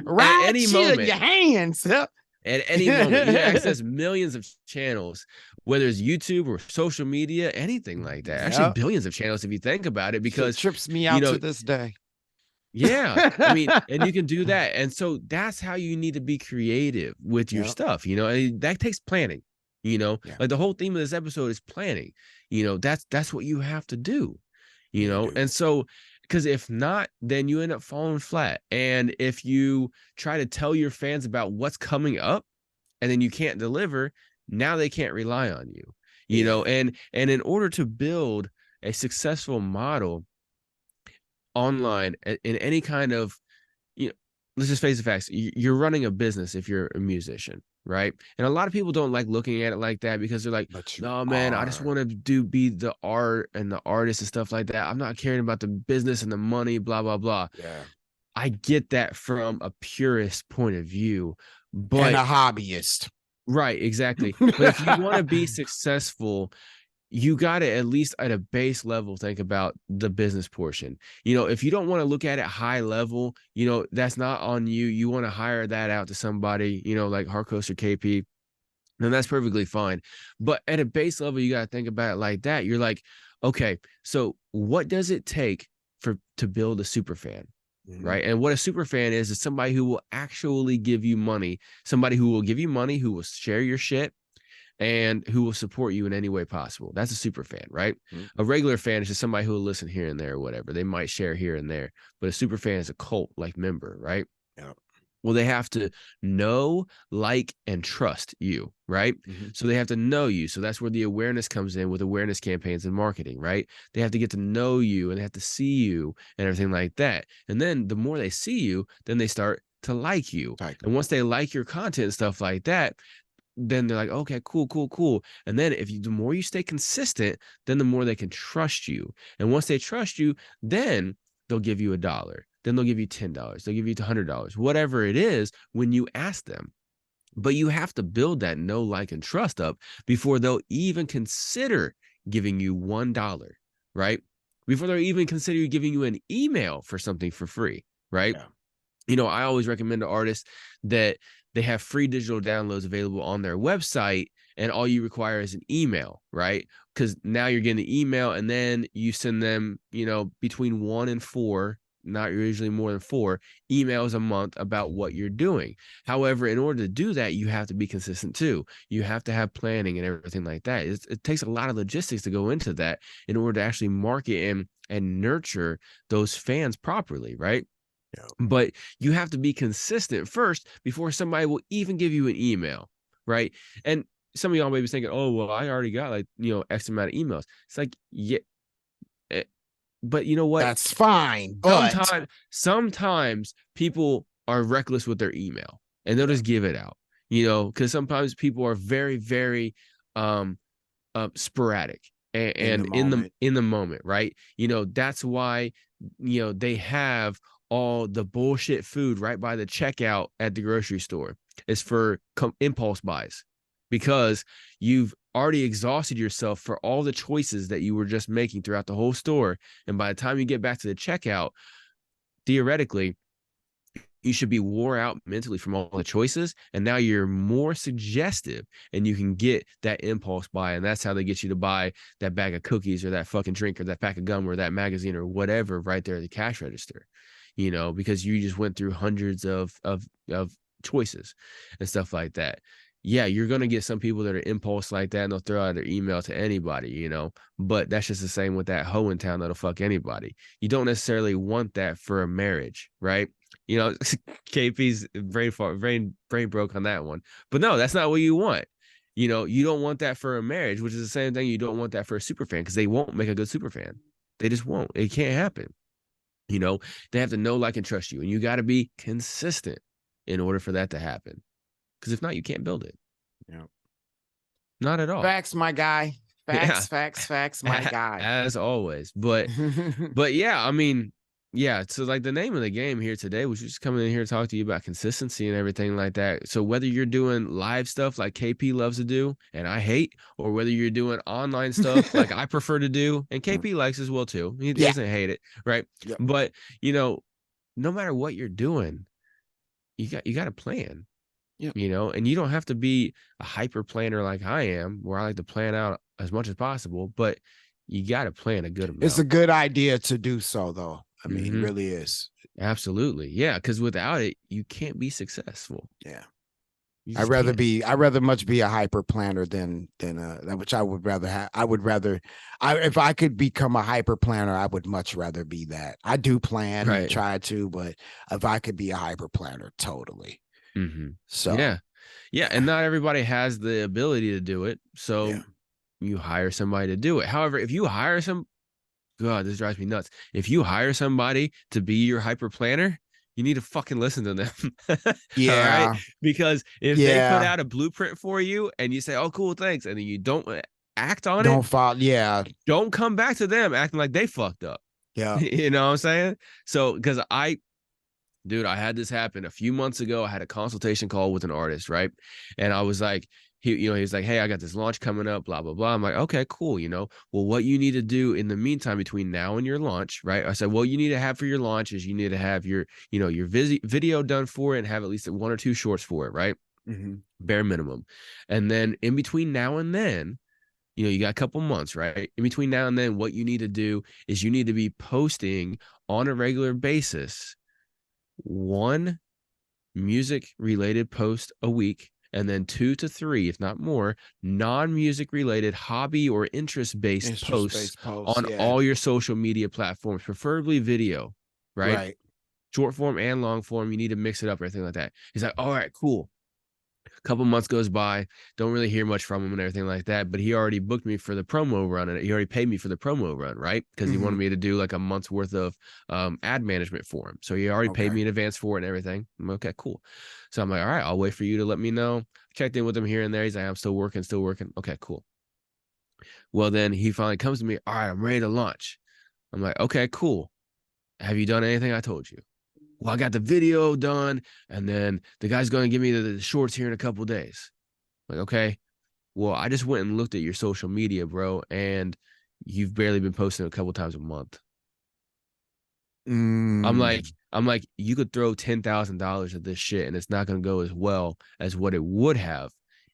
Right any in moment. your hands. Yep. at any moment. You access millions of channels, whether it's YouTube or social media, anything like that. Actually, Yep. billions of channels if you think about it, because Shit trips me out know, to this day. yeah, I mean, and you can do that. And so that's how you need to be creative with your Yep. stuff, you know, and that takes planning, you know, Yeah. like the whole theme of this episode is planning, you know, that's what you have to do, you know, do. and so, because if not, then you end up falling flat. And if you try to tell your fans about what's coming up and then you can't deliver, now they can't rely on you, you know, and in order to build a successful model online in any kind of, you know, let's just face the facts, you're running a business if you're a musician, right? And a lot of people don't like looking at it like that because they're like, no, man, I just want to be the art and the artist and stuff like that. I'm not caring about the business and the money, blah, blah, blah. Yeah. I get that from a purist point of view, but And a hobbyist. right, exactly. But if you want to be successful, you got to at least at a base level think about the business portion. You know, if you don't want to look at it high level, you know, that's not on you. You want to hire that out to somebody, you know, like Harkos or KP, then that's perfectly fine. But at a base level, you got to think about it like that. You're like, okay, so what does it take to build a super fan? Right. And what a super fan is somebody who will actually give you money, somebody who will give you money, who will share your shit, and who will support you in any way possible. That's a super fan, right? Mm-hmm. A regular fan is just somebody who will listen here and there or whatever. They might share here and there, but a super fan is a cult-like member, right? Yeah. Well, they have to know, like, and trust you, right? Mm-hmm. So they have to know you. So that's where the awareness comes in with awareness campaigns and marketing, right? They have to get to know you and they have to see you and everything like that. And then the more they see you, then they start to like you. And once they like your content and stuff like that, then they're like, okay, cool. And then the more you stay consistent, then the more they can trust you. And once they trust you, then they'll give you $1. Then they'll give you $10. They'll give you $100, whatever it is when you ask them. But you have to build that know, like, and trust up before they'll even consider giving you $1, right? Before they'll even consider giving you an email for something for free, right? Yeah. You know, I always recommend to artists that they have free digital downloads available on their website, and all you require is an email, right? Because now you're getting an email and then you send them, you know, between 1 and 4 not usually more than 4 emails a month about what you're doing. However, in order to do that, you have to be consistent too. You have to have planning and everything like that. It takes a lot of logistics to go into that in order to actually market and nurture those fans properly, right? Yeah. But you have to be consistent first before somebody will even give you an email, right? And some of y'all may be thinking, oh, well, I already got like, X amount of emails. It's like, yeah, but you know what? That's fine. But Sometimes people are reckless with their email and they'll just give it out, because sometimes people are very, very sporadic and in the moment, right? That's why, they have all the bullshit food right by the checkout at the grocery store. It's for impulse buys because you've already exhausted yourself for all the choices that you were just making throughout the whole store. And by the time you get back to the checkout, theoretically, you should be wore out mentally from all the choices. And now you're more suggestive and you can get that impulse buy. And that's how they get you to buy that bag of cookies or that fucking drink or that pack of gum or that magazine or whatever right there at the cash register, because you just went through hundreds of choices and stuff like that. Yeah, you're going to get some people that are impulse like that and they'll throw out their email to anybody, but that's just the same with that hoe in town that'll fuck anybody. You don't necessarily want that for a marriage, right? KP's brain broke on that one, but no, that's not what you want. You don't want that for a marriage, which is the same thing. You don't want that for a super fan because they won't make a good super fan. They just won't. It can't happen. They have to know, like, and trust you, and you got to be consistent in order for that to happen. Because if not, you can't build it. Yeah. Not at all. Facts, my guy. Facts, my guy. As always. But yeah, I mean, yeah. So like the name of the game here today was just coming in here to talk to you about consistency and everything like that. So whether you're doing live stuff like KP loves to do and I hate, or whether you're doing online stuff like I prefer to do and KP likes as well too. He doesn't hate it, right? Yep. But no matter what you're doing, you got a plan. Yeah. And you don't have to be a hyper planner like I am, where I like to plan out as much as possible, but you got to plan a good amount. It's a good idea to do so, though. I mean, it really is. Absolutely. Yeah. Because without it, you can't be successful. Yeah. I'd rather much be a hyper planner than which I would rather have. If I could become a hyper planner, I would much rather be that. I do plan and try to, but if I could be a hyper planner, totally. So yeah, and not everybody has the ability to do it, so you hire somebody to do it. However, if you hire God, this drives me nuts. If you hire somebody to be your hyper planner, you need to fucking listen to them. Yeah. All right? Because if they put out a blueprint for you and you say, oh cool, thanks, and then you don't act on it, don't come back to them acting like they fucked up. Yeah. You know what I'm saying? So because Dude, I had this happen a few months ago. I had a consultation call with an artist, right? And I was like, he was like, hey, I got this launch coming up, blah, blah, blah. I'm like, okay, cool. Well, what you need to do in the meantime between now and your launch, right? I said, well, you need to have for your launch is you need to have your, your video done for it and have at least 1 or 2 shorts for it, right? Bare minimum. And then in between now and then, you got a couple months, right? In between now and then, what you need to do is you need to be posting on a regular basis 1 music related post a week, and then 2 to 3, if not more, non-music related hobby or interest-based posts on all your social media platforms, preferably video, right? Short form and long form. You need to mix it up, everything like that. He's like, all right, cool. A couple months goes by, don't really hear much from him and everything like that, but he already booked me for the promo run, and he already paid me for the promo run, right? Because he wanted me to do like a month's worth of ad management for him. So he already paid me in advance for it and everything. I'm okay, cool. So I'm like, all right, I'll wait for you to let me know. Checked in with him here and there. He's like, I'm still working. Okay, cool. Well, then he finally comes to me, all right, I'm ready to launch. I'm like, okay, cool. Have you done anything I told you? Well, I got the video done, and then the guy's going to give me the shorts here in a couple days. I'm like, okay, well, I just went and looked at your social media, bro, and you've barely been posting a couple times a month. I'm like, you could throw $10,000 at this shit, and it's not going to go as well as what it would have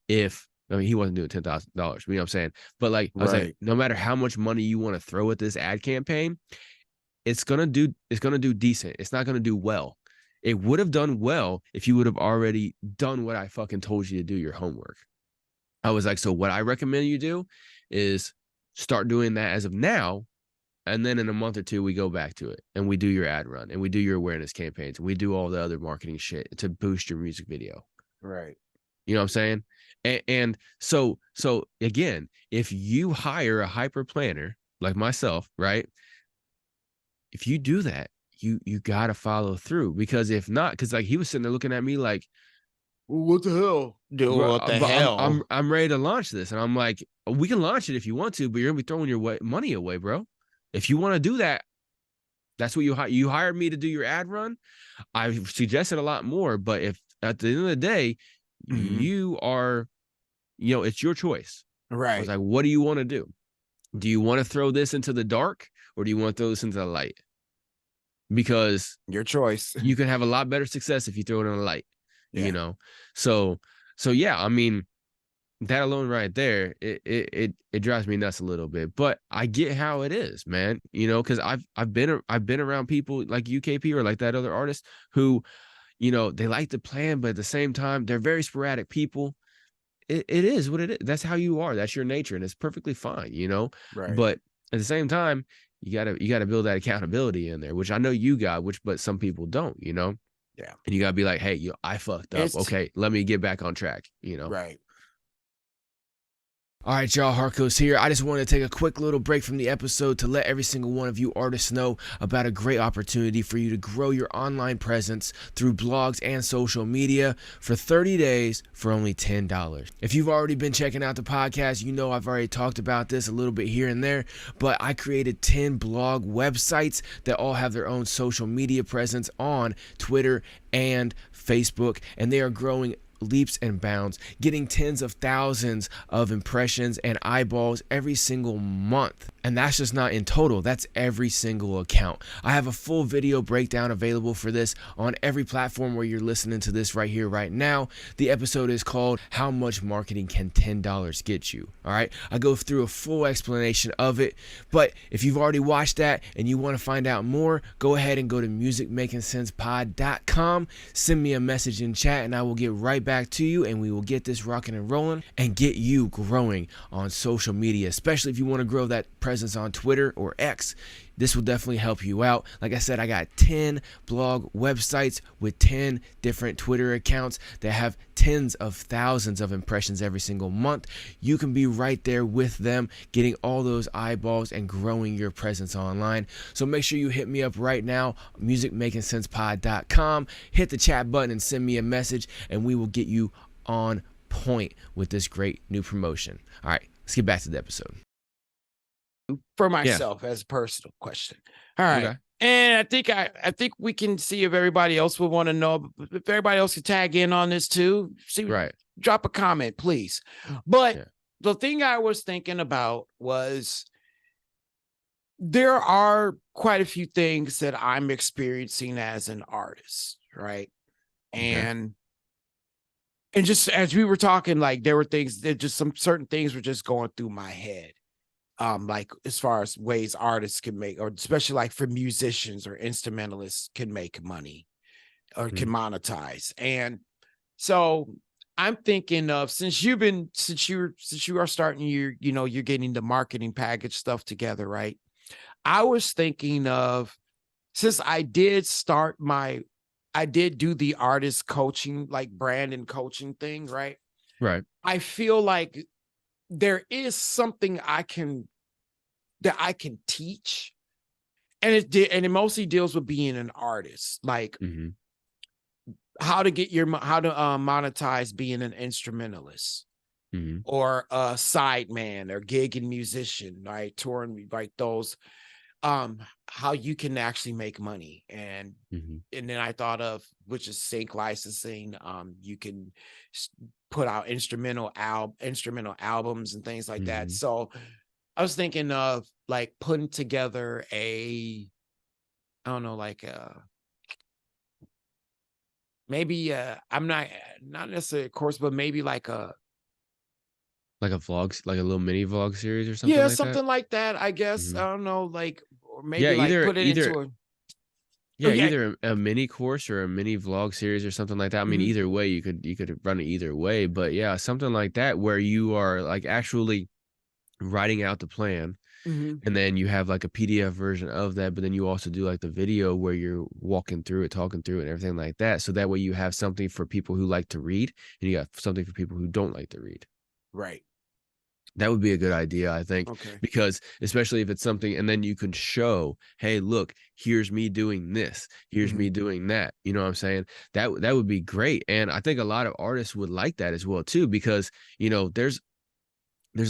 if, he wasn't doing $10,000, you know what I'm saying? But like, I was like, no matter how much money you want to throw at this ad campaign, it's gonna do decent. It's not gonna do well. It would have done well if you would have already done what I fucking told you to do, your homework. I was like, so what I recommend you do is start doing that as of now. And then in a month or two, we go back to it and we do your ad run and we do your awareness campaigns and we do all the other marketing shit to boost your music video. Right. You know what I'm saying? And so again, if you hire a hyper planner like myself, right? If you do that, you got to follow through, because if not, because like he was sitting there looking at me like, what the hell? Dude, what the hell? I'm ready to launch this. And I'm like, we can launch it if you want to, but you're gonna be throwing your money away, bro. If you want to do that, that's what you hired me to do your ad run. I've suggested a lot more, but if at the end of the day, you are, it's your choice. Right. I was like, what do you want to do? Do you want to throw this into the dark or do you want to throw this into the light? Because your choice. You can have a lot better success if you throw it in the light, So yeah, I mean, that alone right there, it drives me nuts a little bit, but I get how it is, man. Because I've been around people like UKP or like that other artist who, they like to plan, but at the same time, they're very sporadic people. It is what it is. That's how you are. That's your nature, and it's perfectly fine, Right. But at the same time, you gotta build that accountability in there, which I know you got, but some people don't, Yeah. And you gotta be like, hey, I fucked up. Okay, let me get back on track, Right. All right, y'all, Harkos here. I just wanted to take a quick little break from the episode to let every single one of you artists know about a great opportunity for you to grow your online presence through blogs and social media for 30 days for only $10. If you've already been checking out the podcast, I've already talked about this a little bit here and there, but I created 10 blog websites that all have their own social media presence on Twitter and Facebook, and they are growing leaps and bounds, getting tens of thousands of impressions and eyeballs every single month. And that's just not in total, that's every single account. I have a full video breakdown available for this on every platform where you're listening to this right here, right now. The episode is called How Much Marketing Can $10 Get You? All right, I go through a full explanation of it, but if you've already watched that and you want to find out more, go ahead and go to musicmakingsensepod.com, send me a message in chat, and I will get right back to you, and we will get this rocking and rolling and get you growing on social media, especially if you want to grow that presence on Twitter or X. This will definitely help you out. Like I said, I got 10 blog websites with 10 different Twitter accounts that have tens of thousands of impressions every single month. You can be right there with them, getting all those eyeballs and growing your presence online. So make sure you hit me up right now, musicmakingsensepod.com. Hit the chat button and send me a message, and we will get you on point with this great new promotion. All right, let's get back to the episode. For myself, as a personal question. All right. Okay. And I think we can see if everybody else would want to know, if everybody else could tag in on this too. Right. Drop a comment, please. But the thing I was thinking about was there are quite a few things that I'm experiencing as an artist, right? Okay. And just as we were talking, like there were things that just some certain things were just going through my head. Like as far as ways artists can make, or especially like for musicians or instrumentalists can make money or can monetize. And so I'm thinking of, since you are starting you're getting the marketing package stuff together, right? I was thinking of, since I did do the artist coaching, like brand and coaching thing, right? Right. I feel like there is something I can teach, and it mostly deals with being an artist, like how to monetize being an instrumentalist or a sideman or gigging musician, right? Touring, like those, how you can actually make money. And then I thought of, which is sync licensing. You can put out instrumental albums and things like that. So I was thinking of like putting together maybe I'm not necessarily a course, but maybe like a vlog, like a little mini vlog series or something. Yeah, like something that? like that, I guess. I don't know, like or maybe like put it into a yeah, either a mini course or a mini vlog series or something like that. I mean, Mhm. either way, you could run it either way. But yeah, something like that where you are like actually writing out the plan, Mhm. and then you have like a PDF version of that. But then you also do like the video where you're walking through it, talking through it, and everything like that. So that way you have something for people who like to read, and you got something for people who don't like to read. Right. That would be a good idea, I think, Okay. because especially if it's something, and then you can show, hey, look, here's me doing this, here's me doing that. You know what I'm saying? That would be great, and I think a lot of artists would like that as well too, because there's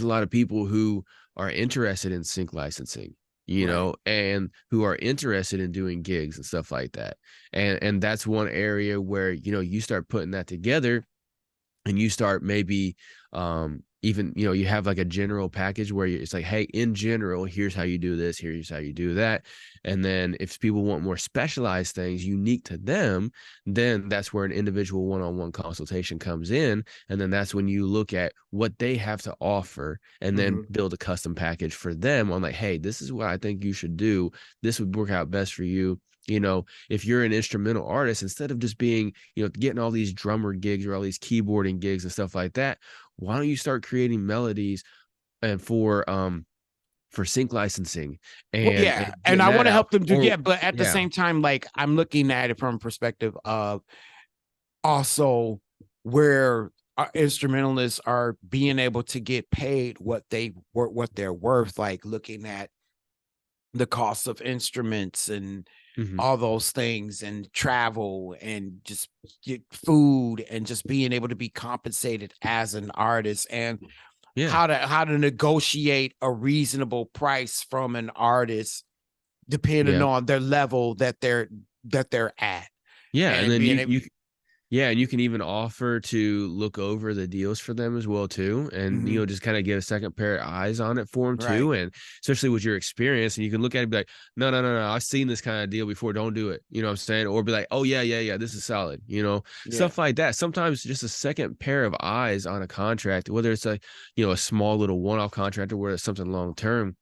a lot of people who are interested in sync licensing, Right. and who are interested in doing gigs and stuff like that, and that's one area where you start putting that together, and you start maybe even you have like a general package where it's like, hey, in general, here's how you do this, here's how you do that. And then if people want more specialized things unique to them, then that's where an individual one-on-one consultation comes in, and then that's when you look at what they have to offer and then build a custom package for them on like, hey, this is what I think you should do, this would work out best for you. If you're an instrumental artist, instead of just being, getting all these drummer gigs or all these keyboarding gigs and stuff like that, why don't you start creating melodies and for sync licensing Well, and yeah, and getting I want that to out? help them do, Or but at the yeah, same time, like I'm looking at it from a perspective of also where our instrumentalists are being able to get paid what they're worth, like looking at the cost of instruments and mhm, all those things and travel and just get food and just being able to be compensated as an artist, and yeah, how to negotiate a reasonable price from an artist depending yeah, on their level that they're at, yeah. And and then being able. yeah, and you can even offer to look over the deals for them as well too, and Mhm. just kind of get a second pair of eyes on it for them Right. too, and especially with your experience, and you can look at it and be like, no, no, no, no, I've seen this kind of deal before, don't do it. You know what I'm saying? Or be like, oh yeah, yeah, yeah, this is solid. Yeah. Stuff like that. Sometimes just a second pair of eyes on a contract, whether it's like a small little one-off contract or whether it's something long term.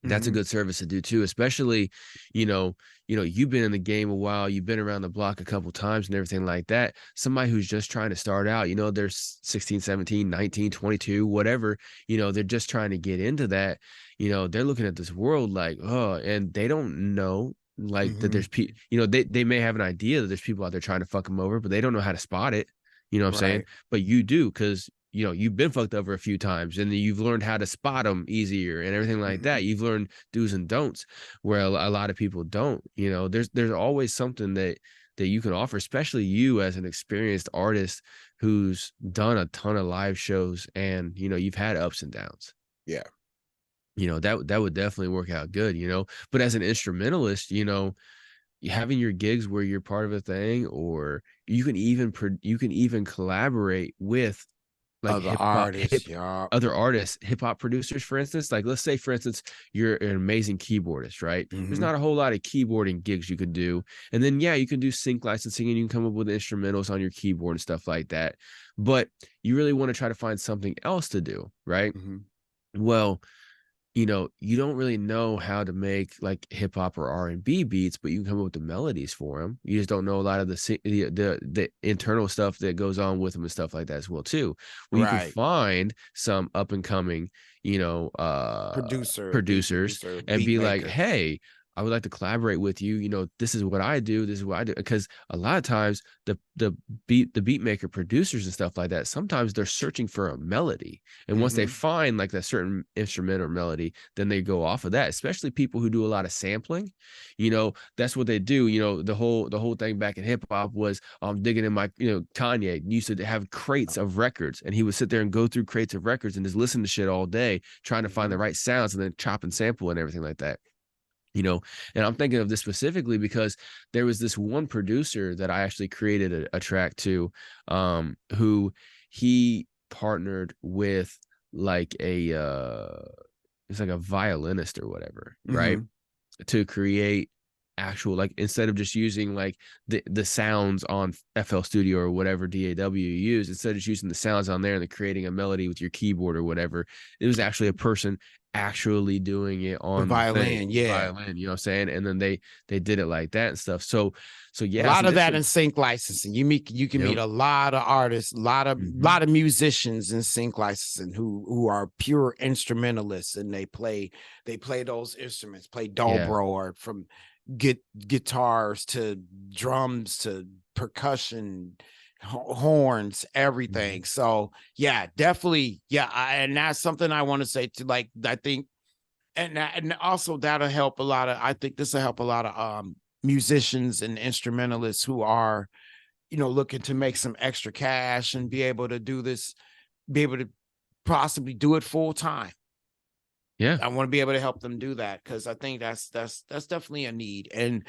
That's a Mhm. good service to do too, especially, you've been in the game a while, you've been around the block a couple times and everything like that. Somebody who's just trying to start out, they're 16, 17, 19, 22, whatever, they're just trying to get into that. They're looking at this world like, oh, and they don't know like that Mhm. there's people, they may have an idea that there's people out there trying to fuck them over, but they don't know how to spot it. You know what I'm saying? Right. But you do, because you've been fucked over a few times, and you've learned how to spot them easier and everything like that. Mhm. You've learned do's and don'ts where a lot of people don't. There's always something that you can offer, especially you as an experienced artist who's done a ton of live shows, and you've had ups and downs. Yeah. That would definitely work out good. But as an instrumentalist, having your gigs where you're part of a thing, or you can even collaborate with like Other artists, yeah. other artists, hip hop producers, for instance. Like, let's say, for instance, you're an amazing keyboardist, right? There's Mhm. not a whole lot of keyboarding gigs you could do. And then, yeah, you can do sync licensing and you can come up with instrumentals on your keyboard and stuff like that. But you really want to try to find something else to do, right? Mhm. Well, you don't really know how to make like hip hop or R&B beats, but you can come up with the melodies for them. You just don't know a lot of the internal stuff that goes on with them and stuff like that as well too. Well, you can Right. find some up and coming, Beat producers producer, and beat be like, maker. hey, I would like to collaborate with you. This is what I do. This is what I do. Because a lot of times the beat maker producers and stuff like that, sometimes they're searching for a melody. And once they Mhm. find like that certain instrument or melody, then they go off of that. Especially people who do a lot of sampling, that's what they do. The whole thing back in hip hop was digging in my, Kanye used to have crates of records, and he would sit there and go through crates of records and just listen to shit all day, trying to find the Mhm. right sounds and then chop and sample and everything like that. And I'm thinking of this specifically because there was this one producer that I actually created a track to, who he partnered with like it's like a violinist or whatever, right? Mhm. To create actual, like instead of just using like the sounds on FL Studio or whatever DAW you use, instead of just using the sounds on there and then creating a melody with your keyboard or whatever, it was actually a person actually doing it on the violin, violin, you know what I'm saying? And then they did it like that and stuff. So yeah, a lot so of that some, in sync licensing. You can meet a lot of artists, a lot of musicians in sync licensing who are pure instrumentalists, and they play those instruments, play dobro or from guitars to drums to percussion, horns, everything. So yeah, definitely, yeah. And that's something I want to say to, like, I think, and also that'll help a lot of. I think this will help a lot of musicians and instrumentalists who are, looking to make some extra cash and be able to do this, be able to possibly do it full time. Yeah, I want to be able to help them do that, because I think that's definitely a need. And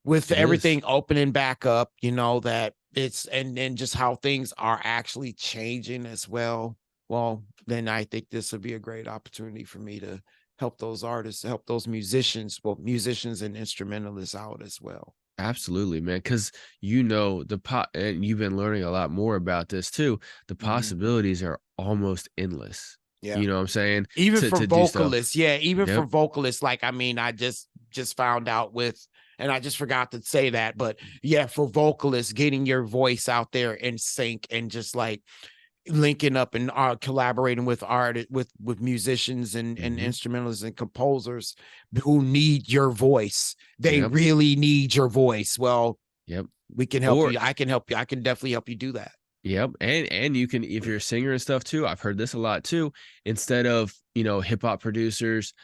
with everything opening back up, that it's and just how things are actually changing as well. Well, then I think this would be a great opportunity for me to help those artists, help those musicians, both musicians and instrumentalists out as well. Absolutely, man. Because and you've been learning a lot more about this too. The possibilities are almost endless. Yeah. You know what I'm saying? Even for vocalists. Yeah. Even for vocalists. Like, I mean, I just found out and I just forgot to say that, but yeah, for vocalists, getting your voice out there in sync and just like linking up and collaborating with with musicians and instrumentalists and composers who need your voice. They really need your voice. Well, we can help you. I can help you. I can definitely help you do that. Yep. And you can, if you're a singer and stuff too, I've heard this a lot too, instead of, hip hop producers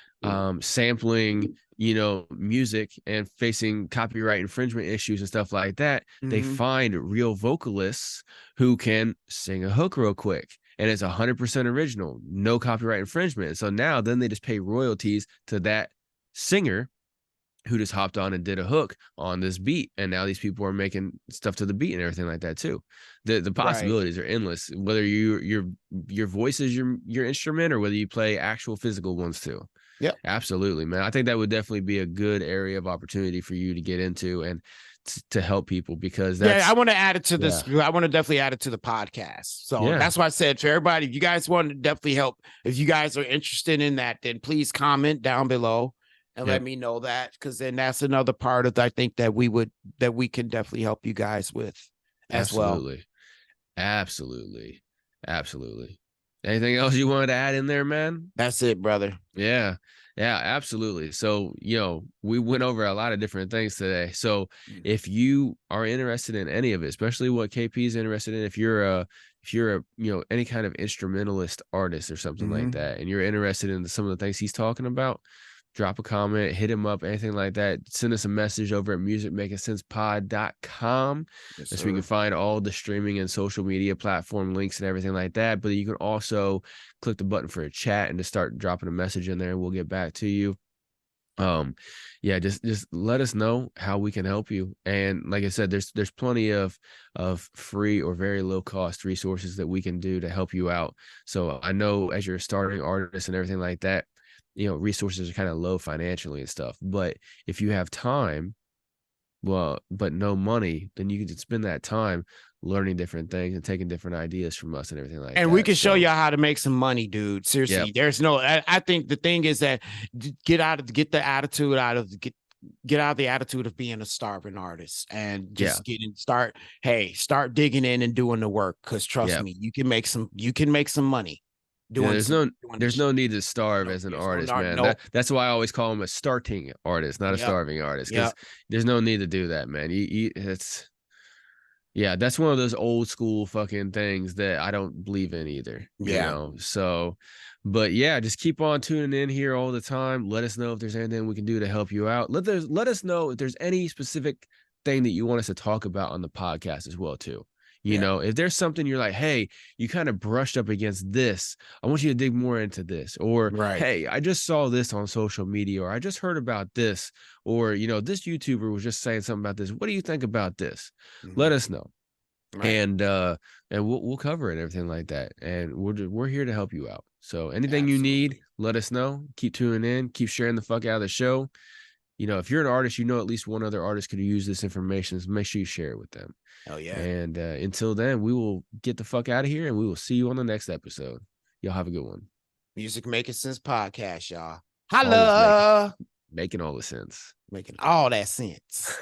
sampling, music and facing copyright infringement issues and stuff like that, they find real vocalists who can sing a hook real quick. And it's 100% original, no copyright infringement. So now then they just pay royalties to that singer who just hopped on and did a hook on this beat, and now these people are making stuff to the beat and everything like that too. The possibilities are endless, whether your voice is your instrument or whether you play actual physical ones too. Yeah, absolutely, man. I think that would definitely be a good area of opportunity for you to get into and to help people, because I want to add it to this. I want to definitely add it to the podcast. So that's why I said to everybody, if you guys want to definitely help, if you guys are interested in that, then please comment down below and let me know that, because then that's another part of, I think, that we can definitely help you guys with as well. Absolutely. Anything else you wanted to add in there, man? That's it, brother. Yeah, absolutely. So, we went over a lot of different things today. So if you are interested in any of it, especially what KP is interested in, if you're a any kind of instrumentalist artist or something like that, and you're interested in some of the things he's talking about, drop a comment, hit him up, anything like that. Send us a message over at musicmakingsensepod.com. That's where you can find all the streaming and social media platform links and everything like that. But you can also click the button for a chat and just start dropping a message in there, and we'll get back to you. Just let us know how we can help you. And like I said, there's plenty of free or very low cost resources that we can do to help you out. So I know as you're a starting artist and everything like that, resources are kind of low financially and stuff. But if you have time, but no money, then you can spend that time learning different things and taking different ideas from us and everything like that. And we can show you how to make some money, dude. Seriously, there's no. I think the thing is that get out of the attitude of being a starving artist, and just start digging in and doing the work. Because trust me, you can make some money. There's no need to starve as an artist, man. That's why I always call him a starting artist, not a starving artist, because there's no need to do that, man. That's one of those old school fucking things that I don't believe in either. So, but just keep on tuning in here all the time. Let us know if there's anything we can do to help you out. Let us know if there's any specific thing that you want us to talk about on the podcast as well too. If there's something you're like, hey, you kind of brushed up against this, I want you to dig more into this. Or, hey, I just saw this on social media, or I just heard about this, or, this YouTuber was just saying something about this. What do you think about this? Let us know. And we'll cover it and everything like that. And we're here to help you out. So anything you need, let us know. Keep tuning in. Keep sharing the fuck out of the show. if you're an artist, at least one other artist could use this information. So make sure you share it with them. Oh yeah. And until then, we will get the fuck out of here, and we will see you on the next episode. Y'all have a good one. Music Making Sense podcast, y'all. Always Holla. making all the sense. Making all that sense.